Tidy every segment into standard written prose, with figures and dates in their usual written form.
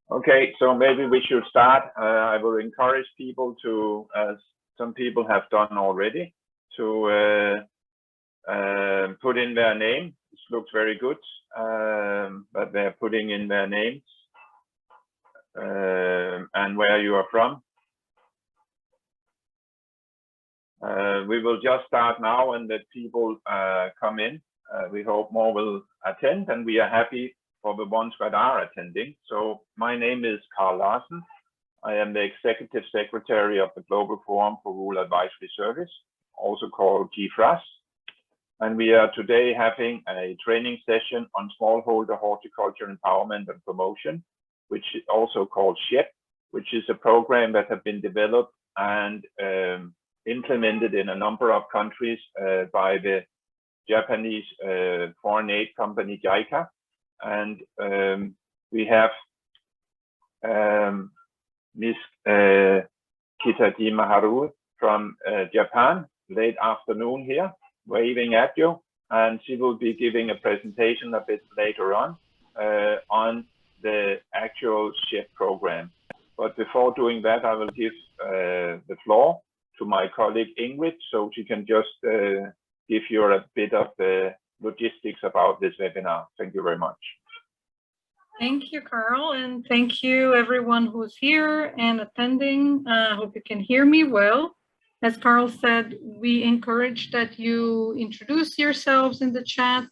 Okay, so maybe we should start. I will encourage people to, as some people have done already, to put in their name. This looks very good, but they're putting in their names and where you are from. We will just start now and let people come in. We hope more will attend, and we are happy for the ones that are attending. So my name is Carl Larsen. I am the Executive Secretary of the Global Forum for Rural Advisory Service, also called GFRAS. And we are today having a training session on smallholder horticulture empowerment and promotion, which is also called SHEP, which is a program that has been developed and implemented in a number of countries by the Japanese foreign aid company JICA. And we have Ms. Kitajima Haru from Japan, late afternoon here, waving at you, and she will be giving a presentation a bit later on the actual SHEP program. But before doing that, I will give the floor to my colleague Ingrid, so she can just give you a bit of the logistics about this webinar. Thank you very much. Thank you, Carl, and thank you everyone who's here and attending. I hope you can hear me well. As Carl said, we encourage that you introduce yourselves in the chat.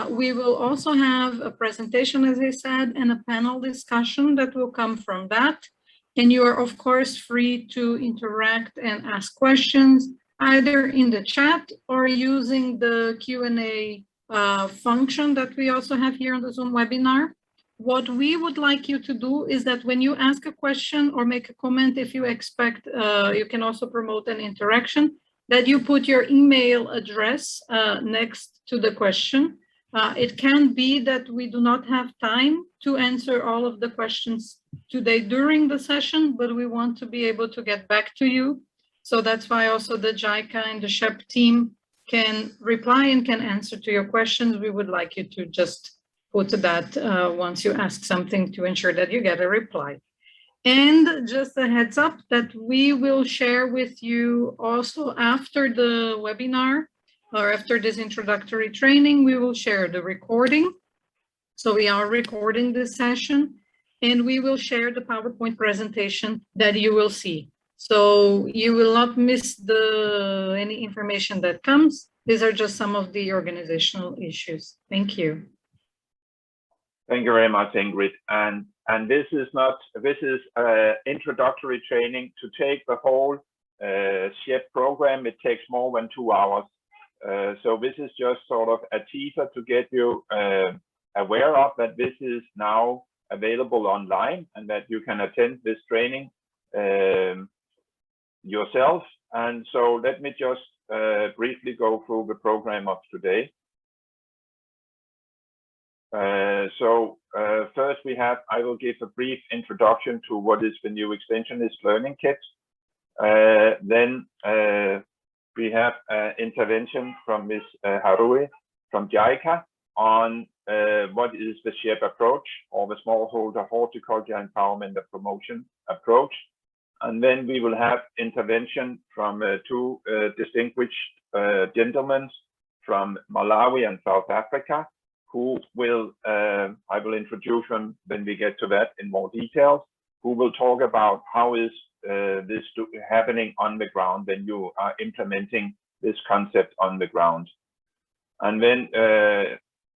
We will also have a presentation, as I said, and a panel discussion that will come from that. And you are, of course, free to interact and ask questions either in the chat or using the Q&A function that we also have here on the Zoom webinar. What we would like you to do is that when you ask a question or make a comment, if you expect, you can also promote an interaction, that you put your email address next to the question. It can be that we do not have time to answer all of the questions today during the session, but we want to be able to get back to you. So that's why also the JICA and the SHEP team can reply and can answer to your questions. We would like you to just put that once you ask something to ensure that you get a reply. And just a heads up that we will share with you also after the webinar or after this introductory training, we will share the recording. So we are recording this session and we will share the PowerPoint presentation that you will see. So you will not miss any information that comes. These are just some of the organizational issues. Thank you. Thank you very much, Ingrid. And this is introductory training. To take the whole SHEP program, it takes more than 2 hours. So this is just sort of a teaser to get you aware of that this is now available online and that you can attend this training yourself. And so let me just briefly go through the program of today. First I will give a brief introduction to what is the new Extensionist Learning Kit. Then we have intervention from Ms. Harui from JICA on what is the SHEP approach, or the Smallholder Horticulture Empowerment and Promotion approach. And then we will have intervention from two distinguished gentlemen from Malawi and South Africa, who will, I will introduce them when we get to that in more details, who will talk about how is this happening on the ground when you are implementing this concept on the ground. And then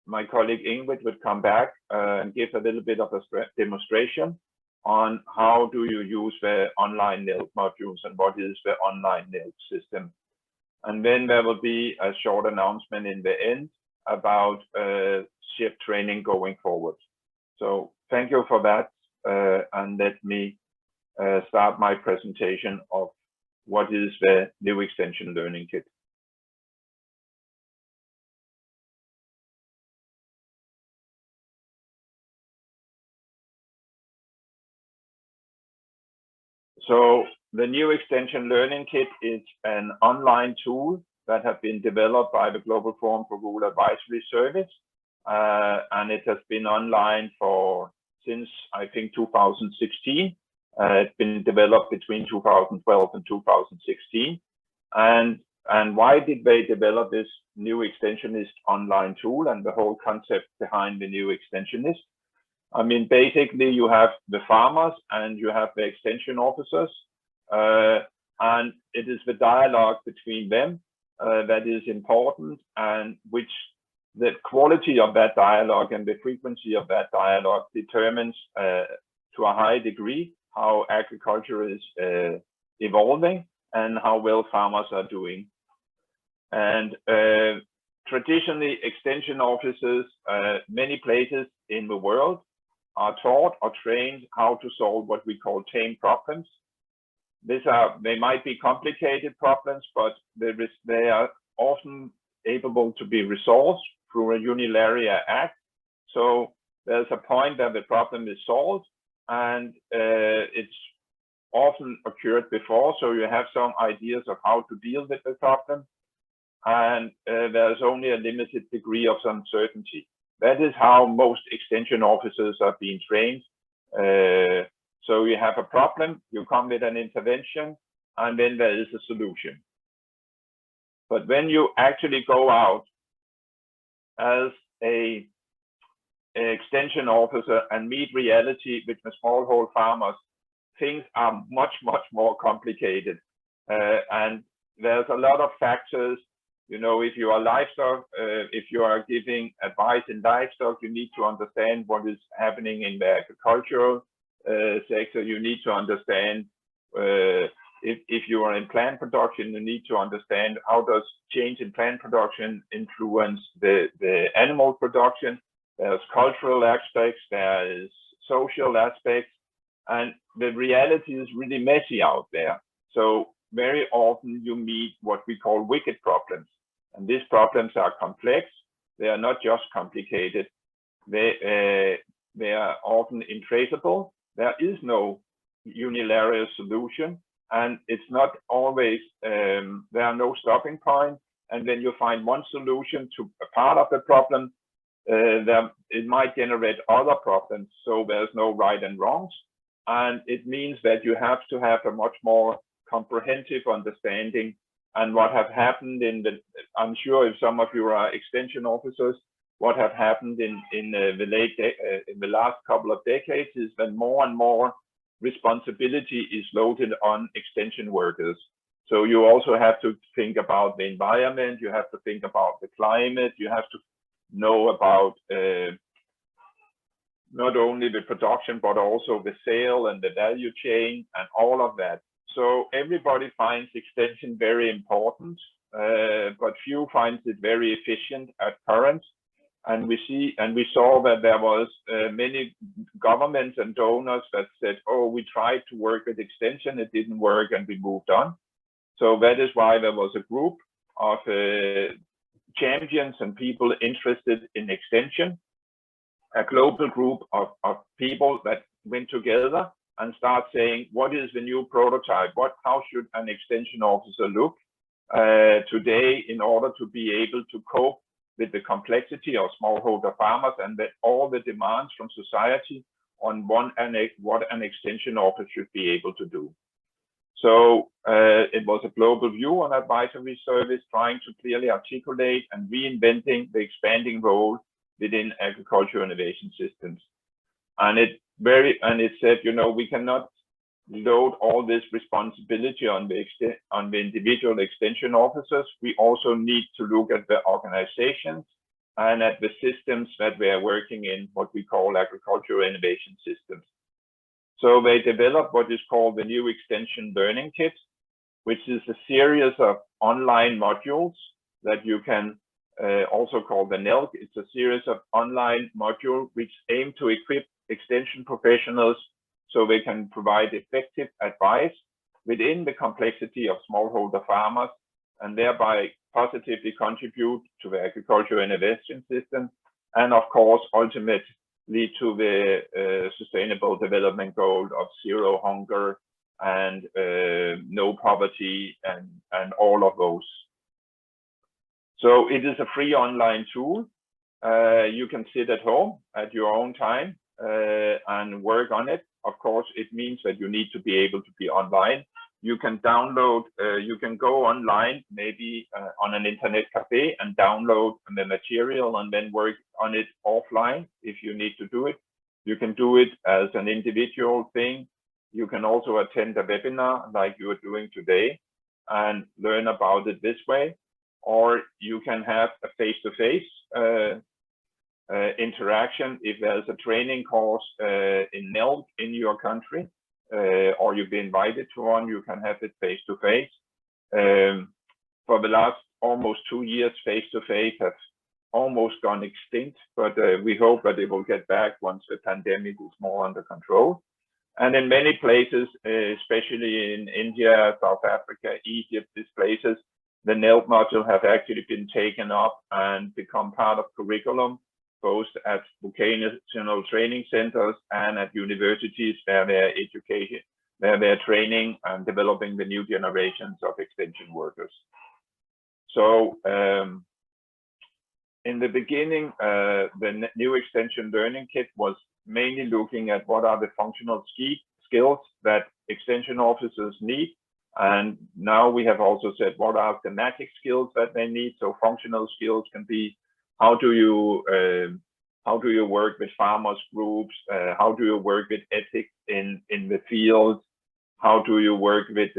my colleague Ingrid would come back and give a little bit of a demonstration on how do you use the online NILT modules and what is the online NILT system. And then there will be a short announcement in the end about SHEP training going forward. So thank you for that, and let me start my presentation of what is the new Extension Learning Kit. So the new Extension Learning Kit is an online tool that have been developed by the Global Forum for Rural Advisory Service, and it has been online for since I think 2016. It's been developed between 2012 and 2016. And why did they develop this new extensionist online tool and the whole concept behind the new extensionist? I mean, basically you have the farmers and you have the extension officers, and it is the dialogue between them that is important, and which the quality of that dialogue and the frequency of that dialogue determines to a high degree how agriculture is evolving and how well farmers are doing. And traditionally, extension officers, many places in the world, are taught or trained how to solve what we call tame problems. They might be complicated problems, but they are often able to be resolved through a unilateral act. So there's a point that the problem is solved, and it's often occurred before, so you have some ideas of how to deal with the problem, and there's only a limited degree of uncertainty. That is how most extension officers are being trained. So you have a problem, you come with an intervention, and then there is a solution. But when you actually go out as an extension officer and meet reality with the smallholder farmers, things are much, much more complicated. And there's a lot of factors. You know, if you are livestock, if you are giving advice in livestock, you need to understand what is happening in the agricultural sector. You need to understand if you are in plant production, you need to understand how does change in plant production influence the animal production. There's cultural aspects, there is social aspects, and the reality is really messy out there. So very often you meet what we call wicked problems. And these problems are complex. They are not just complicated. They are often intraceable. There is no unilateral solution, and it's not always, there are no stopping points. And when you find one solution to a part of the problem, it might generate other problems. So there's no right and wrongs. And it means that you have to have a much more comprehensive understanding. And what have happened I'm sure if some of you are extension officers, what have happened in the last couple of decades is that more and more responsibility is loaded on extension workers. So you also have to think about the environment, you have to think about the climate, you have to know about not only the production, but also the sale and the value chain and all of that. So everybody finds extension very important, but few finds it very efficient at current. And we saw that there was many governments and donors that said, oh, we tried to work with extension, it didn't work, and we moved on. So that is why there was a group of champions and people interested in extension, a global group of people that went together and start saying, what is the new prototype? How should an extension officer look today in order to be able to cope with the complexity of smallholder farmers and all the demands from society on what an extension officer should be able to do. So it was a global view on advisory service, trying to clearly articulate and reinventing the expanding role within agricultural innovation systems. And it said, you know, we cannot load all this responsibility on the individual extension officers. We also need to look at the organizations and at the systems that we are working in, what we call agricultural innovation systems. So they developed what is called the New Extension Learning Kit, which is a series of online modules that you can also call the NELC. It's a series of online modules which aim to equip extension professionals so they can provide effective advice within the complexity of smallholder farmers and thereby positively contribute to the agricultural innovation system and, of course, ultimately lead to the sustainable development goal of zero hunger and no poverty and all of those. So it is a free online tool. You can sit at home at your own time and work on it. Of course, it means that you need to be able to be online. You can download, you can go online, maybe on an internet cafe, and download the material and then work on it offline if you need to do it. You can do it as an individual thing. You can also attend a webinar like you are doing today and learn about it this way. Or you can have a face-to-face interaction. If there's a training course in NELC in your country, or you've been invited to one, you can have it face-to-face. For the last almost 2 years, face-to-face have almost gone extinct, but we hope that it will get back once the pandemic is more under control. And in many places, especially in India, South Africa, Egypt, these places, the NELC module have actually been taken up and become part of curriculum, both at vocational training centers and at universities where they're education, where they're training and developing the new generations of extension workers. So in the beginning, the new extension learning kit was mainly looking at what are the functional skills that extension officers need. And now we have also said what are thematic skills that they need. So functional skills can be how do you work with farmers groups? How do you work with ethics in the field? How do you work with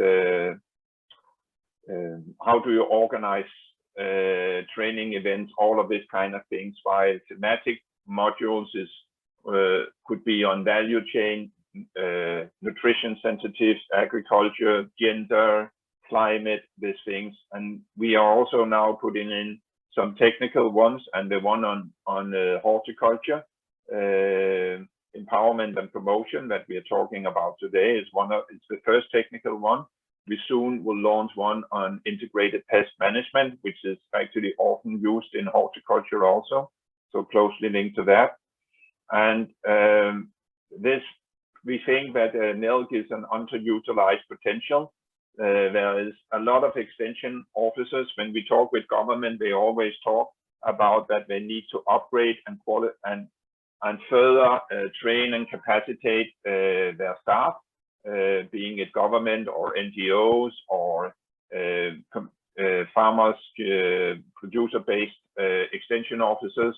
how do you organize training events? All of these kind of things. While thematic modules is could be on value chain, nutrition sensitives, agriculture, gender, climate, these things. And we are also now putting in some technical ones, and the one on horticulture, empowerment and promotion that we are talking about today is it's the first technical one. We soon will launch one on integrated pest management, which is actually often used in horticulture also, so closely linked to that. And we think that NELC is an underutilized potential. There is a lot of extension officers. When we talk with government, they always talk about that they need to upgrade and further train and capacitate their staff, being it government or NGOs or farmers, producer-based extension officers,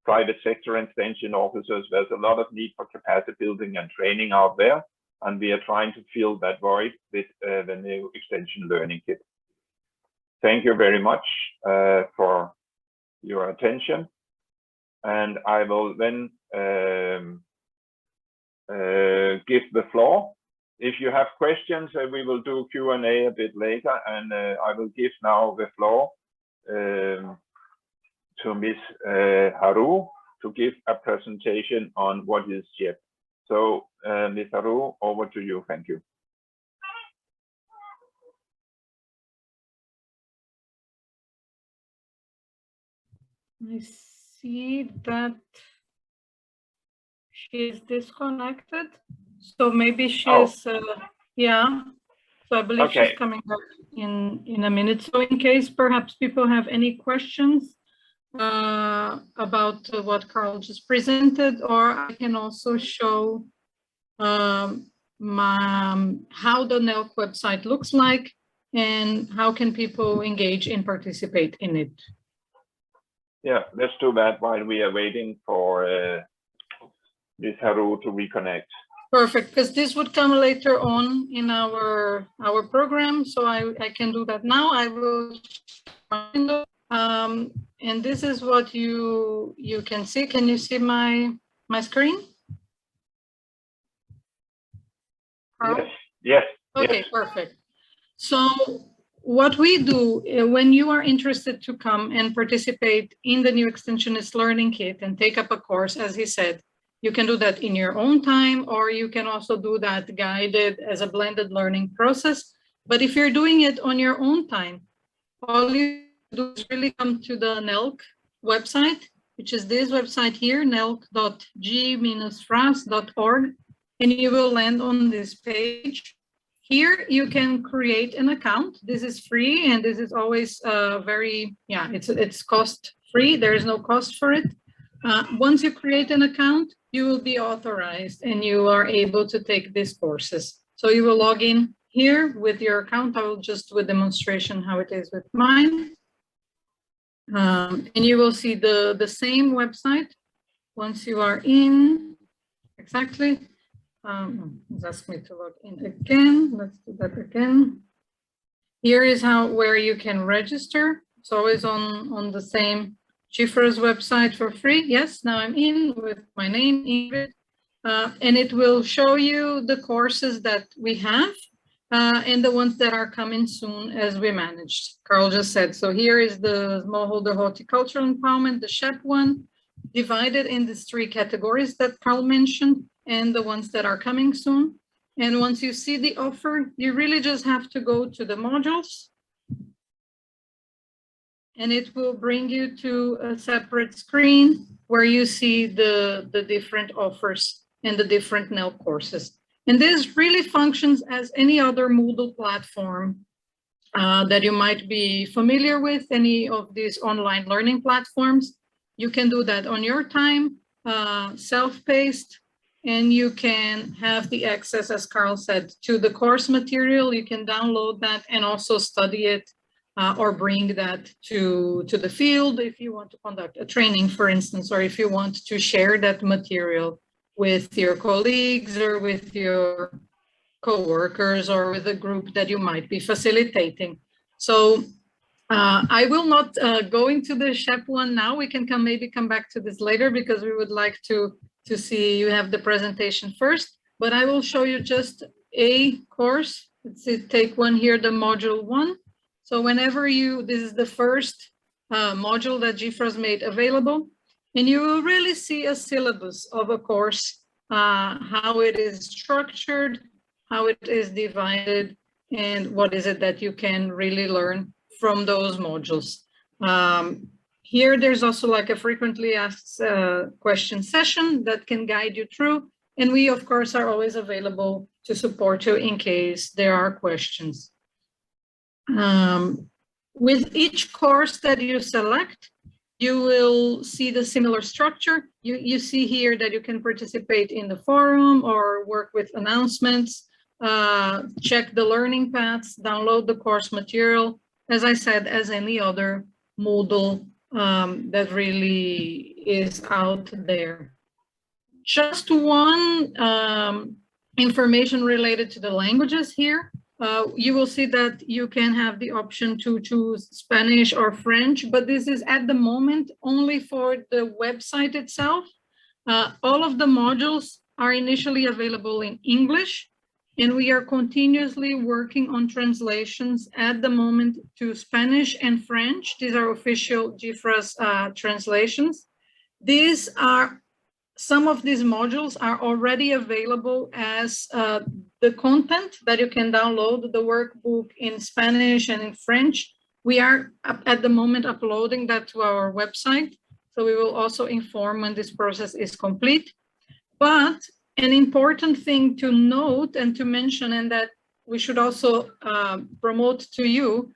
private sector extension officers. There's a lot of need for capacity building and training out there, and we are trying to fill that void with the new extension learning kit. Thank you very much for your attention, and I will then give the floor. If you have questions, we will do Q&A a bit later, and I will give now the floor to Ms. Haru to give a presentation on what is SHEP. So, Ms. Haru, over to you. Thank you. I see that she is disconnected. So maybe she's, yeah. So I believe she's coming back in a minute. So in case perhaps people have any questions about what Carl just presented, or I can also show how the NELC website looks like and how can people engage and participate in it. Yeah, let's do that while we are waiting for Ms. Haru to reconnect. Perfect, because this would come later on in our program, so I can do that now. I will, and this is what you can see. Can you see my screen? Yes. Yes. Okay, yes. Perfect. So what we do when you are interested to come and participate in the new Extensionist Learning Kit and take up a course, as he said, you can do that in your own time, or you can also do that guided as a blended learning process. But if you're doing it on your own time, all you do is really come to the NELC website, which is this website here, nelc.j-fras.org, and you will land on this page. Here you can create an account. This is free, and this is always it's cost free. There is no cost for it. Once you create an account, you will be authorized and you are able to take these courses. So you will log in here with your account. I will just do a demonstration how it is with mine. And you will see the same website once you are in. Exactly. It's asking me to log in again. Let's do that again. Here is where you can register. It's always on the same GFRAS website for free. Yes, now I'm in with my name, Ingrid, and it will show you the courses that we have and the ones that are coming soon as we managed. Carl just said, so here is the Smallholder Horticultural Empowerment, the SHEP one, divided in these 3 categories that Carl mentioned, and the ones that are coming soon. And once you see the offer, you really just have to go to the modules, and it will bring you to a separate screen where you see the different offers and the different NEL courses. And this really functions as any other Moodle platform that you might be familiar with, any of these online learning platforms. You can do that on your time, self-paced, and you can have the access, as Carl said, to the course material. You can download that and also study it or bring that to the field if you want to conduct a training, for instance, or if you want to share that material with your colleagues or with your co-workers or with a group that you might be facilitating. So I will not go into the SHEP one now. We can maybe come back to this later because we would like to see you have the presentation first, but I will show you just a course. Let's take one here, the module 1. So whenever this is the first module that GFRAS made available, and you will really see a syllabus of a course, how it is structured, how it is divided, and what is it that you can really learn from those modules. Here, there's also like a frequently asked question session that can guide you through. And we, of course, are always available to support you in case there are questions. With each course that you select, you will see the similar structure. You see here that you can participate in the forum or work with announcements, check the learning paths, download the course material, as I said, as any other Moodle that really is out there. Just one information related to the languages here. You will see that you can have the option to choose Spanish or French, but this is at the moment only for the website itself. All of the modules are initially available in English, and we are continuously working on translations at the moment to Spanish and French. These are official GFRAS translations. Some of these modules are already available as the content that you can download, the workbook in Spanish and in French. We are at the moment uploading that to our website. So we will also inform when this process is complete. But an important thing to note and to mention, and that we should also promote to you,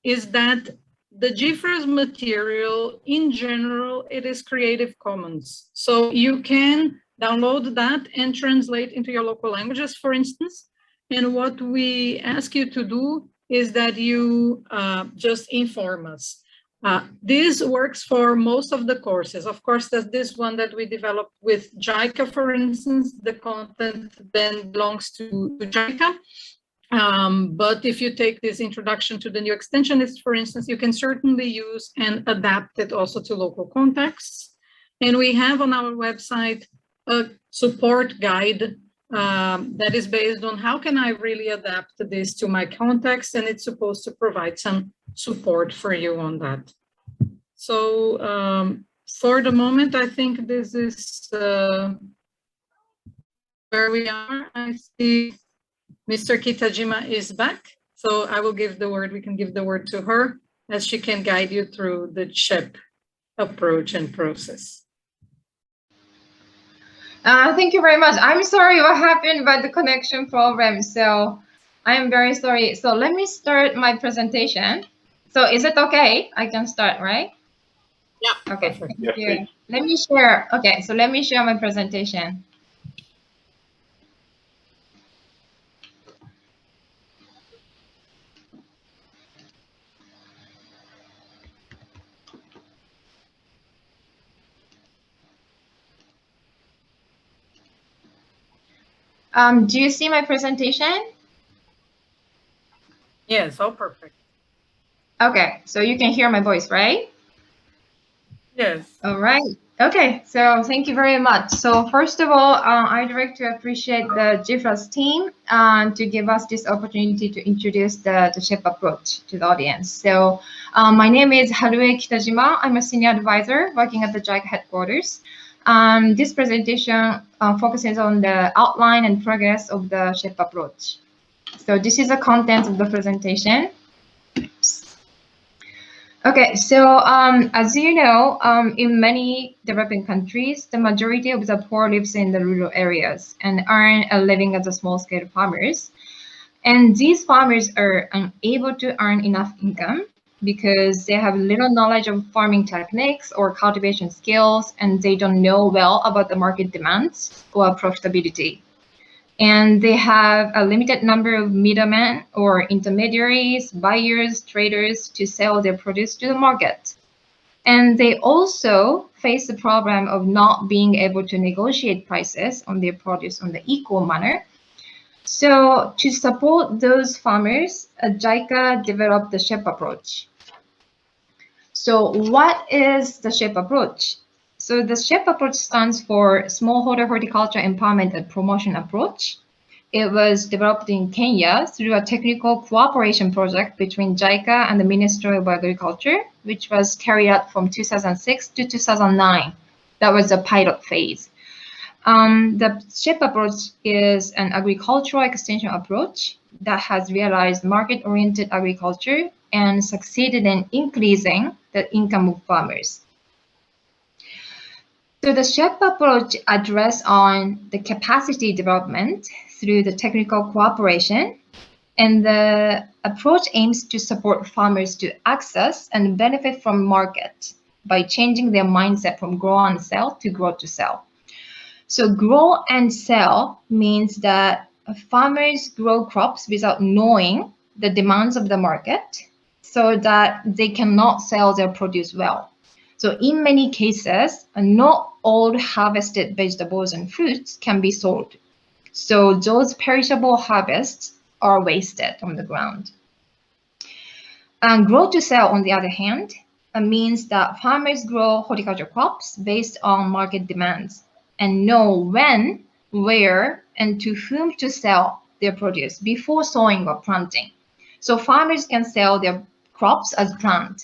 is that the GFRAS material in general, it is Creative Commons. So you can download that and translate into your local languages, for instance. And what we ask you to do is that you just inform us. This works for most of the courses. Of course, there's this one that we developed with JICA, for instance. The content then belongs to JICA. But if you take this introduction to the new extensionist, for instance, you can certainly use and adapt it also to local contexts. And we have on our website a support guide that is based on how can I really adapt this to my context, and it's supposed to provide some support for you on that. So for the moment, I think this is where we are. I see Mr. Kitajima is back, so I will give the word, we can give the word to her as she can guide you through the SHEP approach and process. Thank you very much. I'm sorry what happened about the connection problem, so I'm very sorry. So let me start my presentation. So is it okay? I can start, right? Yeah. Okay. Perfect. Yes, Thank you. please. Let me share. Okay, so let me share my presentation. Do you see my presentation? Yes, all perfect. Okay, so you can hear my voice, right? Yes. All right. Okay, so thank you very much. So first of all, I'd like to appreciate the GFRAS team to give us this opportunity to introduce the SHEP approach to the audience. So my name is Harue Kitajima. I'm a senior advisor working at the JICA headquarters. This presentation focuses on the outline and progress of the SHEP approach. So this is the content of the presentation. Okay, so as you know, in many developing countries, the majority of the poor lives in the rural areas and earn a living as a small-scale farmers. And these farmers are unable to earn enough income because they have little knowledge of farming techniques or cultivation skills, and they don't know well about the market demands or profitability. And they have a limited number of middlemen or intermediaries, buyers, traders to sell their produce to the market. And they also face the problem of not being able to negotiate prices on their produce on the equal manner. So to support those farmers, JICA developed the SHEP approach. So what is the SHEP approach? So the SHEP approach stands for Smallholder Horticulture Empowerment and Promotion Approach. It was developed in Kenya through a technical cooperation project between JICA and the Ministry of Agriculture, which was carried out from 2006 to 2009. That was the pilot phase. The SHEP approach is an agricultural extension approach that has realized market-oriented agriculture and succeeded in increasing the income of farmers. So the SHEP approach addresses on the capacity development through the technical cooperation, and the approach aims to support farmers to access and benefit from market by changing their mindset from grow and sell to grow to sell. So grow and sell means that farmers grow crops without knowing the demands of the market so that they cannot sell their produce well. So in many cases, not all harvested vegetables and fruits can be sold. So those perishable harvests are wasted on the ground. And grow to sell, on the other hand, means that farmers grow horticulture crops based on market demands and know when, where, and to whom to sell their produce before sowing or planting. So farmers can sell their crops as planned.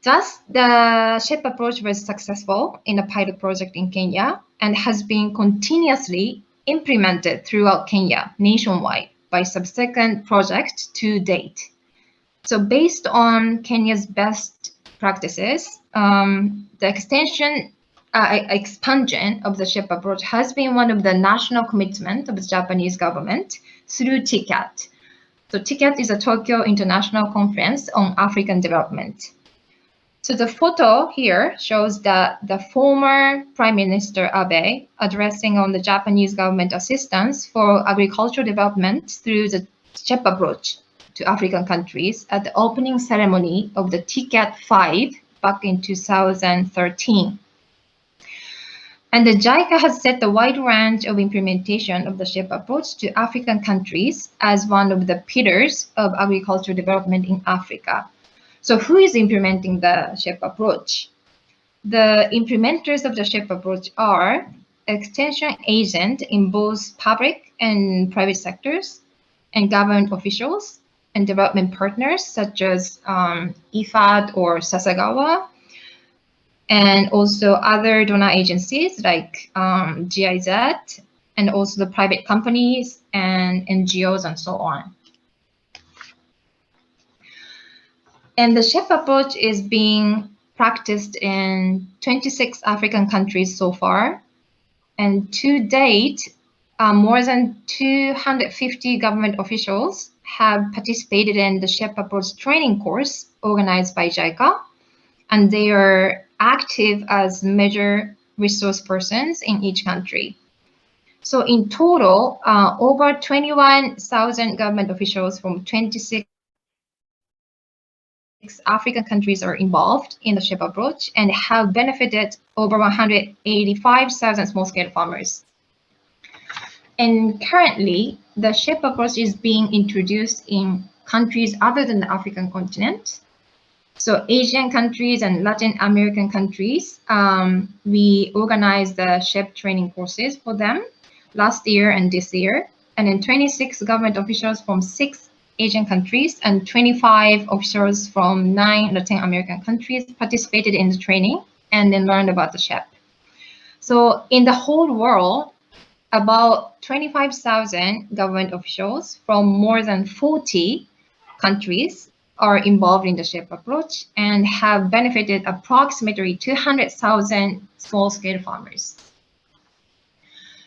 Thus, the SHEP approach was successful in a pilot project in Kenya and has been continuously implemented throughout Kenya nationwide by subsequent projects to date. So based on Kenya's best practices, the expansion of the SHEP approach has been one of the national commitments of the Japanese government through TICAT. So TICAT is a Tokyo International Conference on African Development. So the photo here shows that the former Prime Minister Abe addressing on the Japanese government assistance for agricultural development through the SHEP approach to African countries at the opening ceremony of the TICAT 5 back in 2013. And the JICA has set a wide range of implementation of the SHEP approach to African countries as one of the pillars of agricultural development in Africa. So who is implementing the SHEP approach? The implementers of the SHEP approach are extension agents in both public and private sectors, and government officials and development partners such as IFAD or Sasagawa, and also other donor agencies like GIZ, and also the private companies and NGOs and so on. And the SHEP approach is being practiced in 26 African countries so far. And to date, more than 250 government officials have participated in the SHEP approach training course organized by JICA, and they are active as major resource persons in each country. So in total, over 21,000 government officials from 26 African countries are involved in the SHEP approach and have benefited over 185,000 small-scale farmers. And currently, the SHEP approach is being introduced in countries other than the African continent. So Asian countries and Latin American countries, we organized the SHEP training courses for them last year and this year. And then 26 government officials from 6 Asian countries and 25 officials from 9 Latin American countries participated in the training and then learned about the SHEP. So in the whole world, about 25,000 government officials from more than 40 countries are involved in the SHEP approach and have benefited approximately 200,000 small-scale farmers.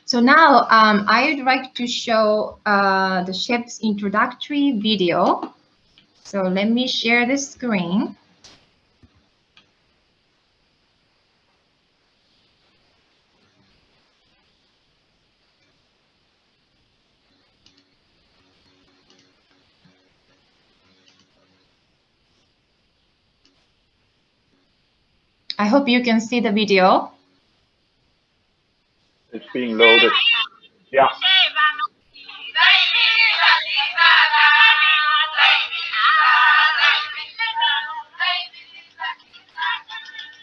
So now I would like to show the SHEP's introductory video. So let me share the screen. I hope you can see the video. It's being loaded. Yeah.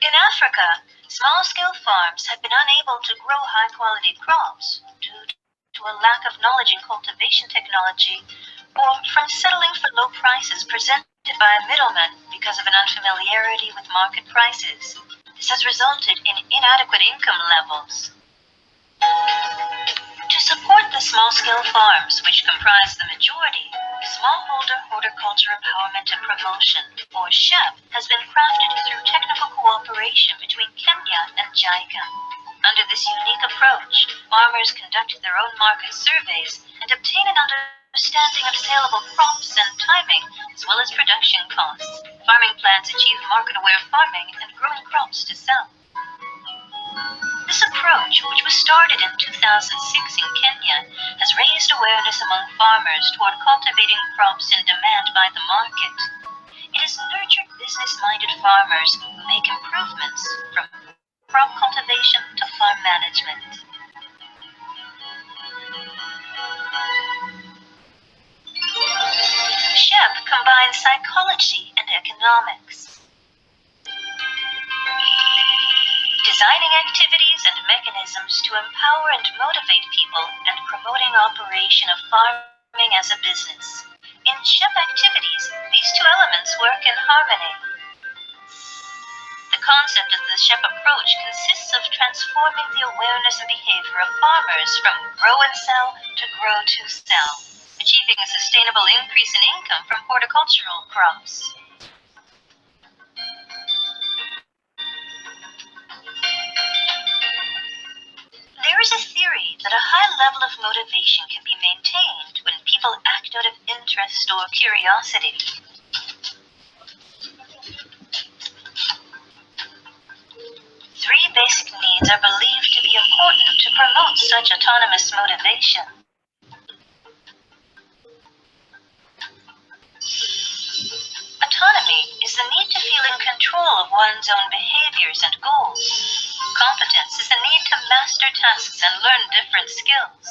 In Africa, small-scale farms have been unable to grow high-quality crops due to a lack of knowledge in cultivation technology or from settling for low prices presented by a middleman because of an unfamiliarity with market prices. This has resulted in inadequate income levels. To support the small-scale farms, which comprise the majority, Smallholder Horticulture Empowerment and Promotion, or SHEP, has been crafted through technical cooperation between Kenya and JICA. Under this unique approach, farmers conduct their own market surveys and obtain an understanding of saleable crops and timing, as well as production costs. Farming plans achieve market-aware farming and growing crops to sell. This approach, which was started in 2006 in Kenya, has raised awareness among farmers toward cultivating crops in demand by the market. It has nurtured business-minded farmers who make improvements from crop cultivation to farm management. SHEP combines psychology and economics. Designing activities and mechanisms to empower and motivate people and promoting operation of farming as a business. In SHEP activities, these two elements work in harmony. The concept of the SHEP approach consists of transforming the awareness and behavior of farmers from grow and sell to grow to sell, achieving a sustainable increase in income from horticultural crops. There is a theory that a high level of motivation can be maintained when people act out of interest or curiosity. Three basic needs are believed to be important to promote such autonomous motivation. Autonomy is the need to feel in control of one's own behaviors and goals. Competence is the need to master tasks and learn different skills.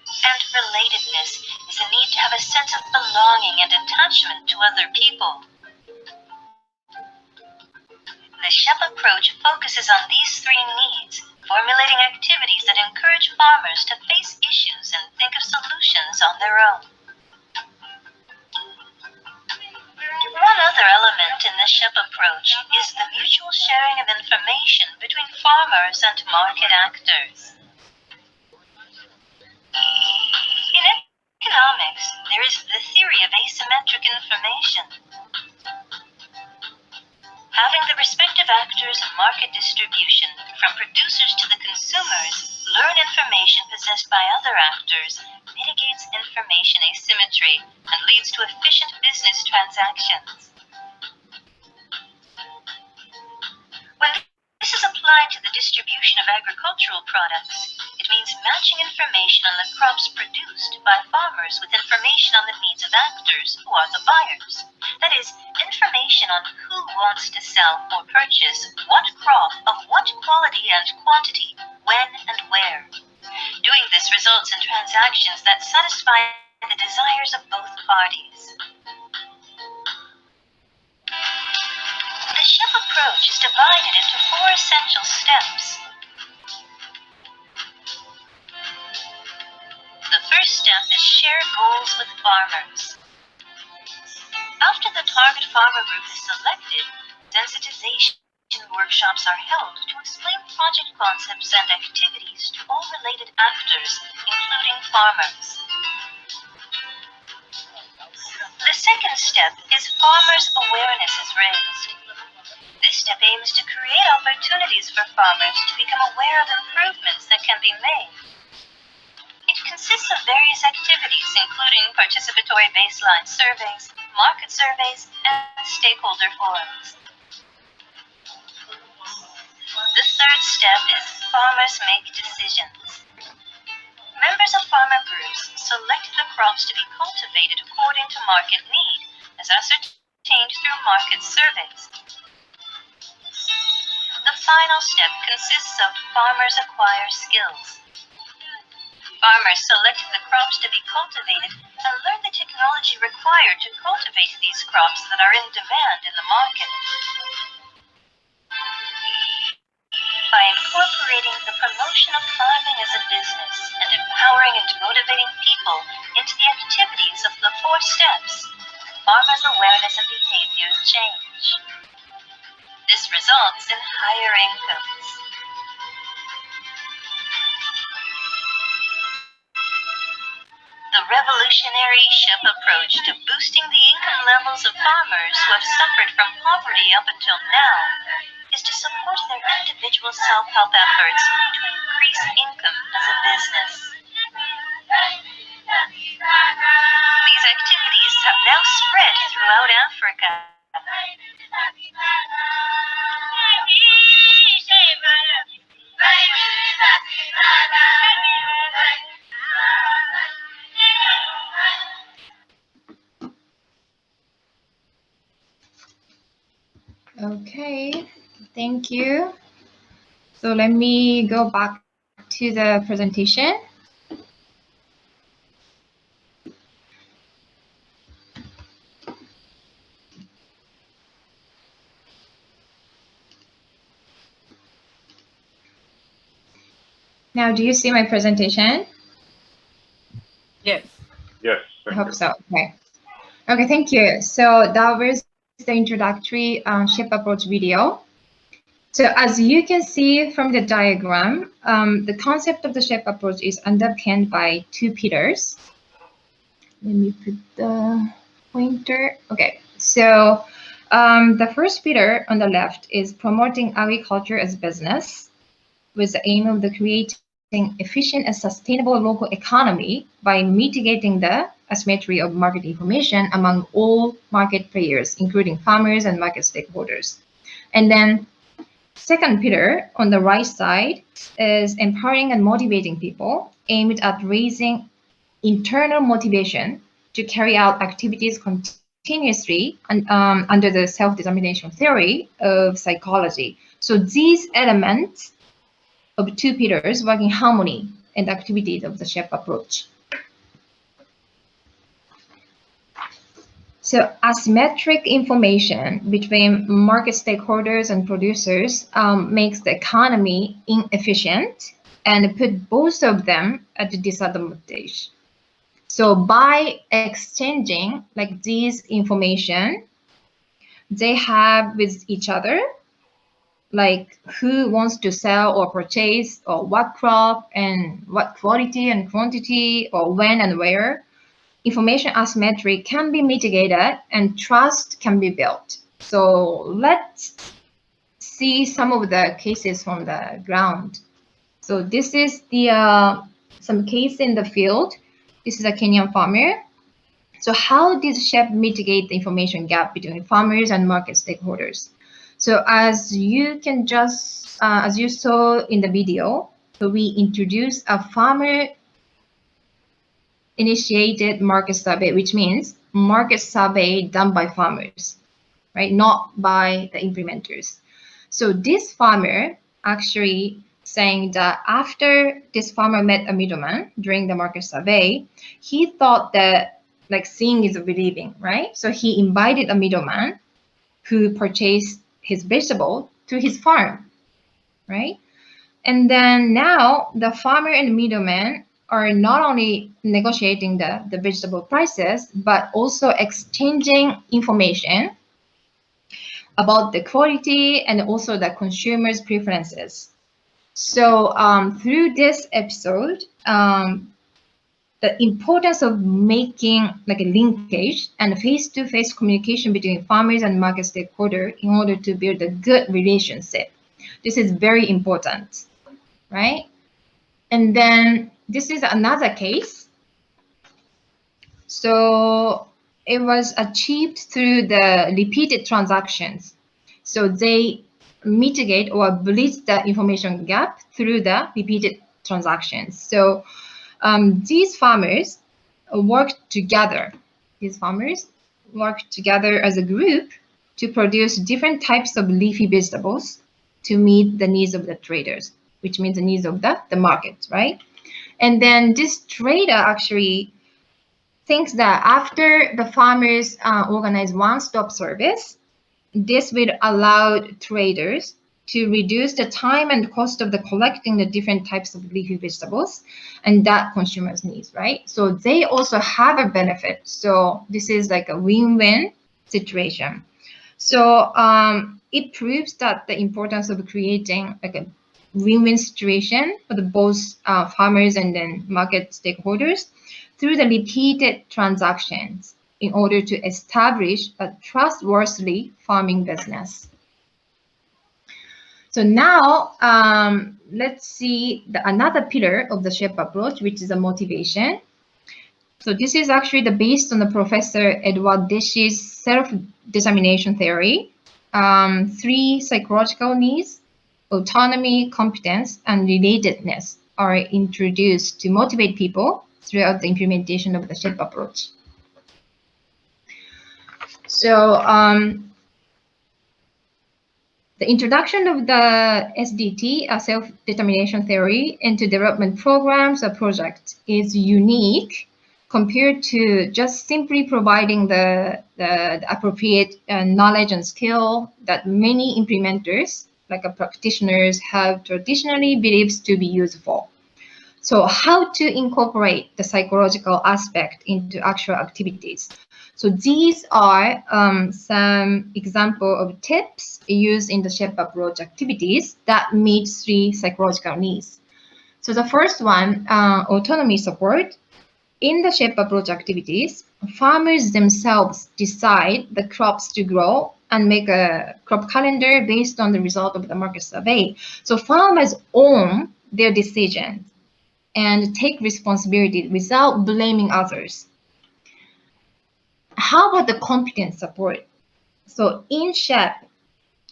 And relatedness is the need to have a sense of belonging and attachment to other people. The SHEP approach focuses on these three needs, formulating activities that encourage farmers to face issues and think of solutions on their own. One other element in the SHEP approach is the mutual sharing of information between farmers and market actors. In economics, there is the theory of asymmetric information. Having the respective actors' market distribution, from producers to the consumers, learn information possessed by other actors mitigates information asymmetry and leads to efficient business transactions. When this is applied to the distribution of agricultural products, it means matching information on the crops produced by farmers with information on the needs of actors who are the buyers. That is, information on who wants to sell or purchase what crop of what quality and quantity, when and where. Doing this results in transactions that satisfy the desires of both parties. The SHEP approach is divided into 4 essential steps. The first step is share goals with farmers. After the target farmer group is selected, sensitization workshops are held to explain project concepts and activities to all related actors, including farmers. The second step is farmers' awareness is raised. This step aims to create opportunities for farmers to become aware of improvements that can be made. It consists of various activities, including participatory baseline surveys, market surveys, and stakeholder forums. The third step is farmers make decisions. Members of farmer groups select the crops to be cultivated according to market need, as ascertained through market surveys. The final step consists of farmers acquire skills. Farmers select the crops to be cultivated and learn the technology required to cultivate these crops that are in demand in the market. By incorporating the promotion of farming as a business and empowering and motivating people into the activities of the 4 steps, farmers' awareness and behaviors change. This results in higher incomes. The revolutionary SHEP approach to boosting the income levels of farmers who have suffered from poverty up until now is to support their individual self-help efforts to increase income as a business. These activities have now spread throughout Africa. Okay, thank you. So let me go back to the presentation. Now, do you see my presentation? Yes. Yes. I hope so. Okay. Okay, thank you. So that was the introductory SHEP approach video. So as you can see from the diagram, the concept of the SHEP approach is underpinned by 2 pillars. Let me put the pointer. Okay, so the first pillar on the left is promoting agriculture as business with the aim of creating efficient and sustainable local economy by mitigating the asymmetry of market information among all market players, including farmers and market stakeholders. And then second pillar on the right side is empowering and motivating people, aimed at raising internal motivation to carry out activities continuously and, under the self-determination theory of psychology. So these elements of 2 pillars work in harmony in the activities of the SHEP approach. So asymmetric information between market stakeholders and producers makes the economy inefficient and put both of them at a disadvantage. So by exchanging like these information they have with each other, like who wants to sell or purchase or what crop and what quality and quantity or when and where, information asymmetry can be mitigated and trust can be built. So let's see some of the cases from the ground. So this is the some case in the field. This is a Kenyan farmer. So how did SHEP mitigate the information gap between farmers and market stakeholders? So as you can just, as you saw in the video, so we introduced a farmer-initiated market survey, which means market survey done by farmers, right? Not by the implementers. So this farmer actually saying that after this farmer met a middleman during the market survey, he thought that like seeing is believing, right? So he invited a middleman who purchased his vegetable to his farm, right? And then now the farmer and the middleman are not only negotiating the vegetable prices, but also exchanging information about the quality and also the consumer's preferences. So through this episode, the importance of making like a linkage and face-to-face communication between farmers and market stakeholders in order to build a good relationship. This is very important, right? And then this is another case. So it was achieved through the repeated transactions. So they mitigate or bridge the information gap through the repeated transactions. So these farmers work together. These farmers work together as a group to produce different types of leafy vegetables to meet the needs of the traders, which means the needs of the market, right? And then this trader actually thinks that after the farmers organize one-stop service, this will allow traders to reduce the time and cost of the collecting the different types of leafy vegetables and that consumers needs, right? So they also have a benefit. So this is like a win-win situation. So it proves that the importance of creating like a win-win situation for the both farmers and then market stakeholders through the repeated transactions in order to establish a trustworthy farming business. So now let's see another pillar of the SHEP approach, which is a motivation. So this is actually based on the Professor Edward Desch's self-determination theory. 3 psychological needs, autonomy, competence, and relatedness are introduced to motivate people throughout the implementation of the SHEP approach. So the introduction of the SDT, self-determination theory, into development programs or projects is unique compared to just simply providing the appropriate knowledge and skill that many implementers, like practitioners, have traditionally believed to be useful. So how to incorporate the psychological aspect into actual activities. So these are some example of tips used in the SHEP approach activities that meet 3 psychological needs. So the first one, autonomy support. In the SHEP approach activities, farmers themselves decide the crops to grow and make a crop calendar based on the result of the market survey. So farmers own their decisions and take responsibility without blaming others. How about the competence support? So in SHEP,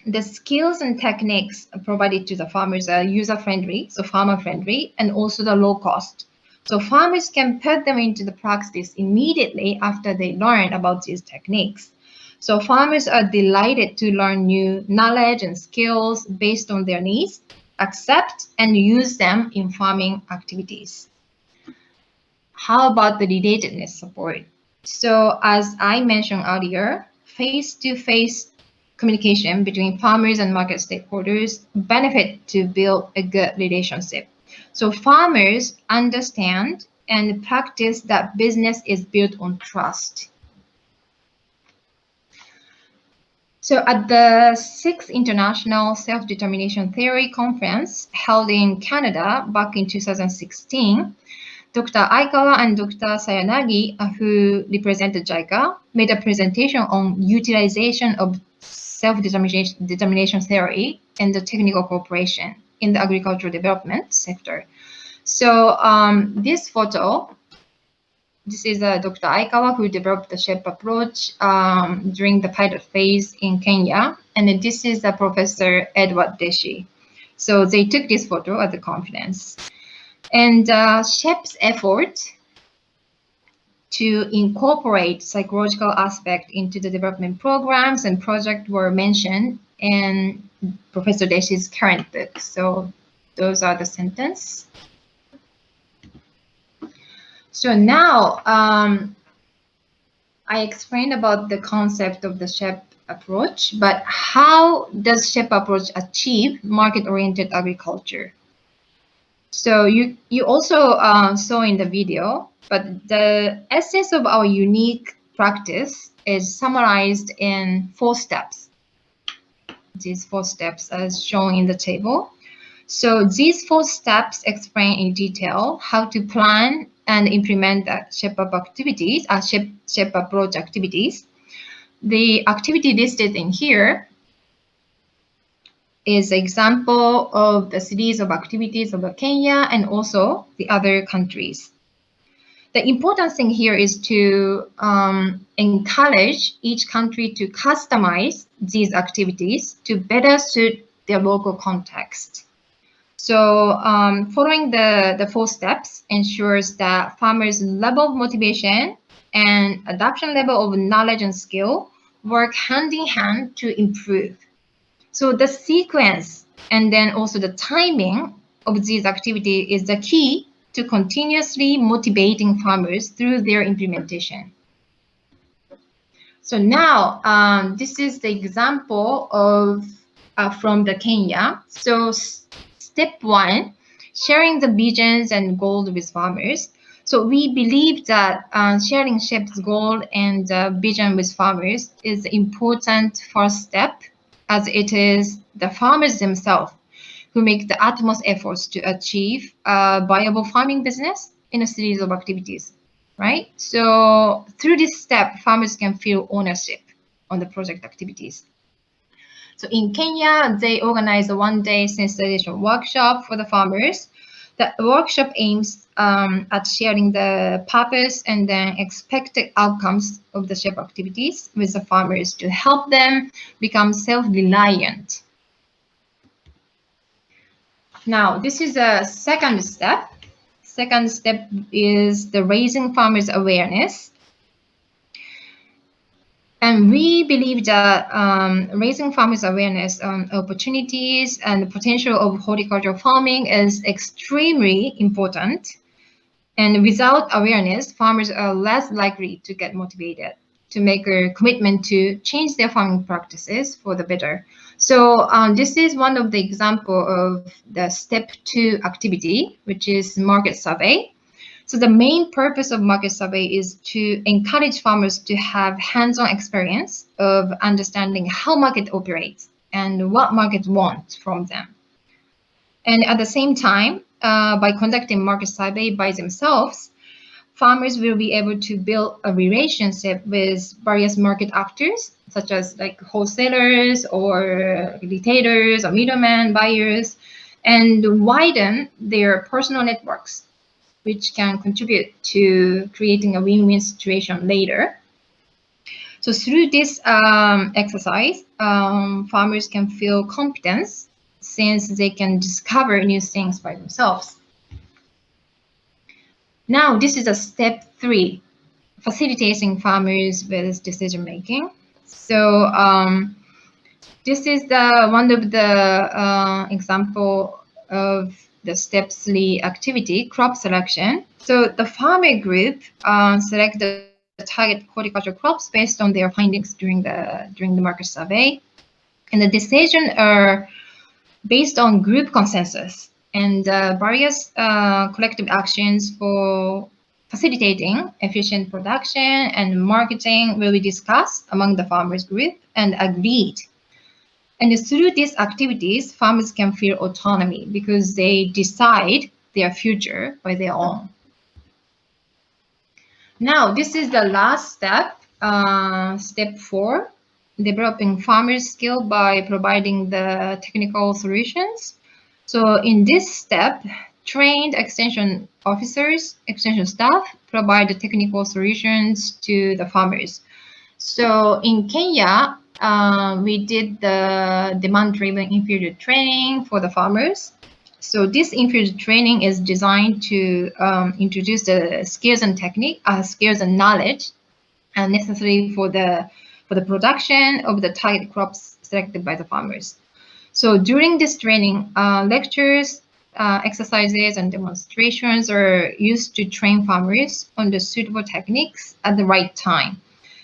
the skills and techniques provided to the farmers are user-friendly, so farmer-friendly, and also the low cost. So farmers can put them into the practice immediately after they learn about these techniques. So farmers are delighted to learn new knowledge and skills based on their needs, accept and use them in farming activities. How about the relatedness support? So as I mentioned earlier, face-to-face communication between farmers and market stakeholders benefit to build a good relationship. So farmers understand and practice that business is built on trust. So at the 6th International Self-Determination Theory Conference held in Canada back in 2016, Dr. Aikawa and Dr. Sayanagi, who represented JICA, made a presentation on utilization of self-determination theory and the technical cooperation in the agricultural development sector. So this photo, this is Dr. Aikawa, who developed the SHEP approach during the pilot phase in Kenya. And this is Professor Edward Deshi. So they took this photo at the conference. And SHEP's effort to incorporate psychological aspect into the development programs and project were mentioned in Professor Deshi's current book. So those are the sentences. So now I explained about the concept of the SHEP approach, but how does SHEP approach achieve market-oriented agriculture? So you also saw in the video, but the essence of our unique practice is summarized in 4 steps. These 4 steps as shown in the table. So these 4 steps explain in detail how to plan and implement the SHEP activities, SHEP approach activities. The activity listed in here is an example of the series of activities of Kenya and also the other countries. The important thing here is to encourage each country to customize these activities to better suit their local context. So following the 4 steps ensures that farmers' level of motivation and adoption level of knowledge and skill work hand in hand to improve. So the sequence and then also the timing of these activities is the key to continuously motivating farmers through their implementation. So now this is the example of from the Kenya. So step 1, sharing the visions and goals with farmers. So we believe that sharing SHEP's goal and vision with farmers is an important first step, as it is the farmers themselves who make the utmost efforts to achieve a viable farming business in a series of activities, right? So through this step, farmers can feel ownership on the project activities. So in Kenya, they organized a 1-day sensitization workshop for the farmers. The workshop aims at sharing the purpose and then expected outcomes of the SHEP activities with the farmers to help them become self-reliant. Now, this is a second step. Second step is the raising farmers' awareness. And we believe that raising farmers' awareness on opportunities and the potential of horticultural farming is extremely important. And without awareness, farmers are less likely to get motivated to make a commitment to change their farming practices for the better. So this is one of the example of the step 2 activity, which is market survey. So the main purpose of market survey is to encourage farmers to have hands-on experience of understanding how market operates and what markets want from them. And at the same time, by conducting market survey by themselves, farmers will be able to build a relationship with various market actors, such as like wholesalers or retailers or middlemen, buyers, and widen their personal networks, which can contribute to creating a win-win situation later. So through this exercise, farmers can feel competence since they can discover new things by themselves. Now, this is a step 3, facilitating farmers with decision making. So this is one of the example of the step 3 activity, crop selection. So the farmer group select the target horticultural crops based on their findings during the market survey, and the decisions are based on group consensus. And various collective actions for facilitating efficient production and marketing will be discussed among the farmers group and agreed. And through these activities, farmers can feel autonomy because they decide their future by their own. Now, this is the last step, step 4, developing farmers' skill by providing the technical solutions. So in this step, trained extension officers, extension staff provide the technical solutions to the farmers. So in Kenya, we did the demand-driven in-field training for the farmers. So this in-field training is designed to introduce the skills and technique, skills and knowledge necessary for the production of the target crops selected by the farmers. So during this training, lectures, exercises, and demonstrations are used to train farmers on the suitable techniques at the right time.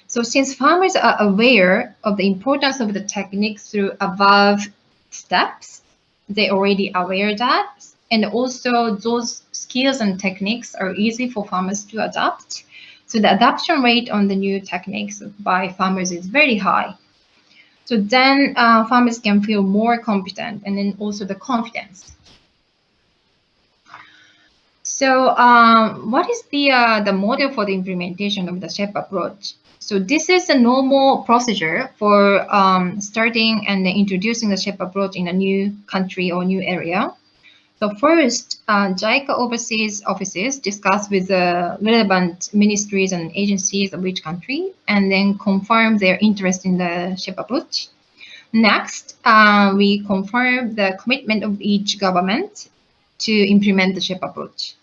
So since farmers are aware of the importance of the techniques through above steps, they already aware that, and also those skills and techniques are easy for farmers to adopt. So the adoption rate on the new techniques by farmers is very high. So then farmers can feel more competent, and then also the confidence. So what is the model for the implementation of the SHEP approach? So this is a normal procedure for starting and introducing the SHEP approach in a new country or new area. So first, JICA overseas offices discuss with the relevant ministries and agencies of each country, and then confirm their interest in the SHEP approach. Next, we confirm the commitment of each government to implement the SHEP approach.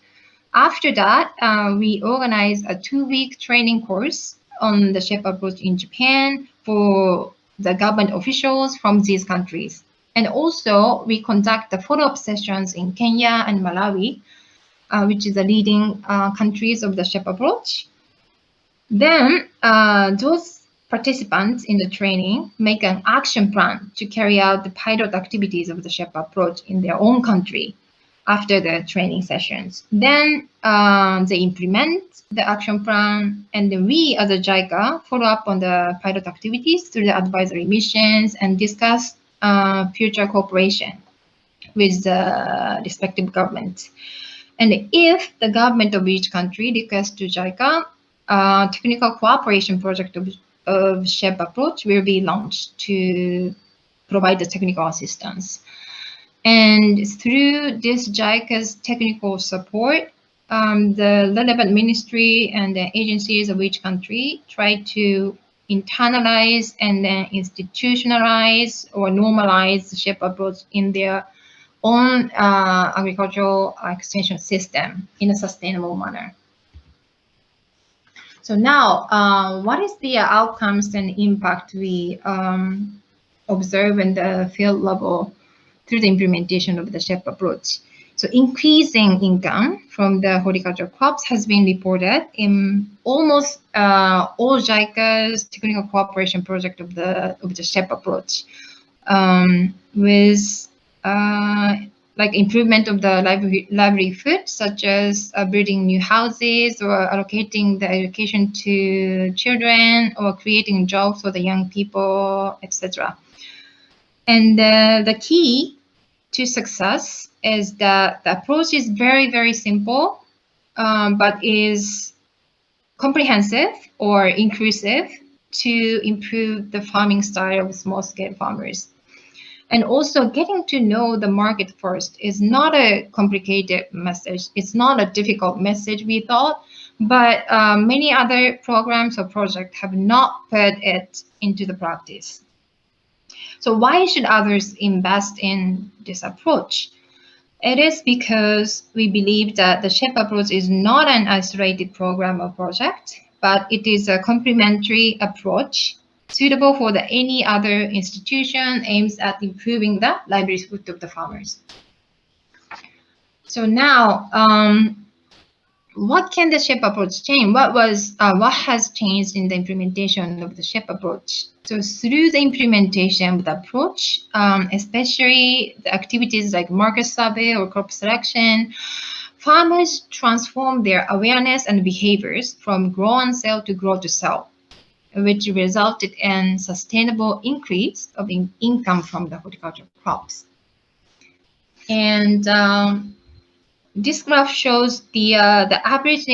After that, we organize a 2-week training course on the SHEP approach in Japan for the government officials from these countries. And also, we conduct the follow-up sessions in Kenya and Malawi, which is the leading countries of the SHEP approach. Then, those participants in the training make an action plan to carry out the pilot activities of the SHEP approach in their own country after the training sessions. Then they implement the action plan, and then we as a JICA follow up on the pilot activities through the advisory missions and discuss future cooperation with the respective government. And if the government of each country requests to JICA, technical cooperation project of SHEP approach will be launched to provide the technical assistance. And through this JICA's technical support, the relevant ministry and the agencies of each country try to internalize and then institutionalize or normalize the SHEP approach in their own agricultural extension system in a sustainable manner. So now, what is the outcomes and impact we observe in the field level through the implementation of the SHEP approach? So increasing income from the horticulture crops has been reported in almost all JICA's technical cooperation project of the SHEP approach, with like improvement of the livelihood, such as building new houses or allocating the education to children or creating jobs for the young people, etc. And the key to success is that the approach is very, very simple, but is comprehensive or inclusive to improve the farming style of small-scale farmers. And also getting to know the market first is not a complicated message. It's not a difficult message, we thought, but many other programs or projects have not put it into the practice. So why should others invest in this approach? It is because we believe that the SHEP approach is not an isolated program or project, but it is a complementary approach suitable for any other institution aims at improving the livelihood of the farmers. So now, what can the SHEP approach change? What has changed in the implementation of the SHEP approach? So through the implementation of the approach, especially the activities like market survey or crop selection, farmers transform their awareness and behaviors from grow and sell to grow to sell, which resulted in sustainable increase of income from the horticultural crops. And this graph shows the average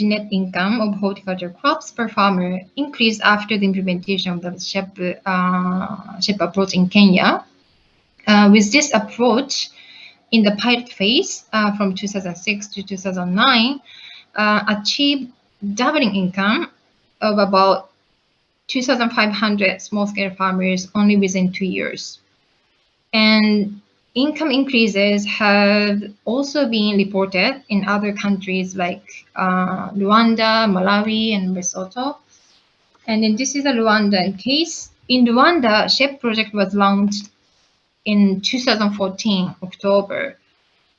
net income of horticulture crops per farmer increased after the implementation of the SHEP approach in Kenya. With this approach, in the pilot phase from 2006 to 2009, achieved doubling income of about 2,500 small-scale farmers only within 2 years. And income increases have also been reported in other countries like Rwanda, Malawi, and Lesotho. And then this is a Rwanda case. In Rwanda, SHEP project was launched in 2014, October.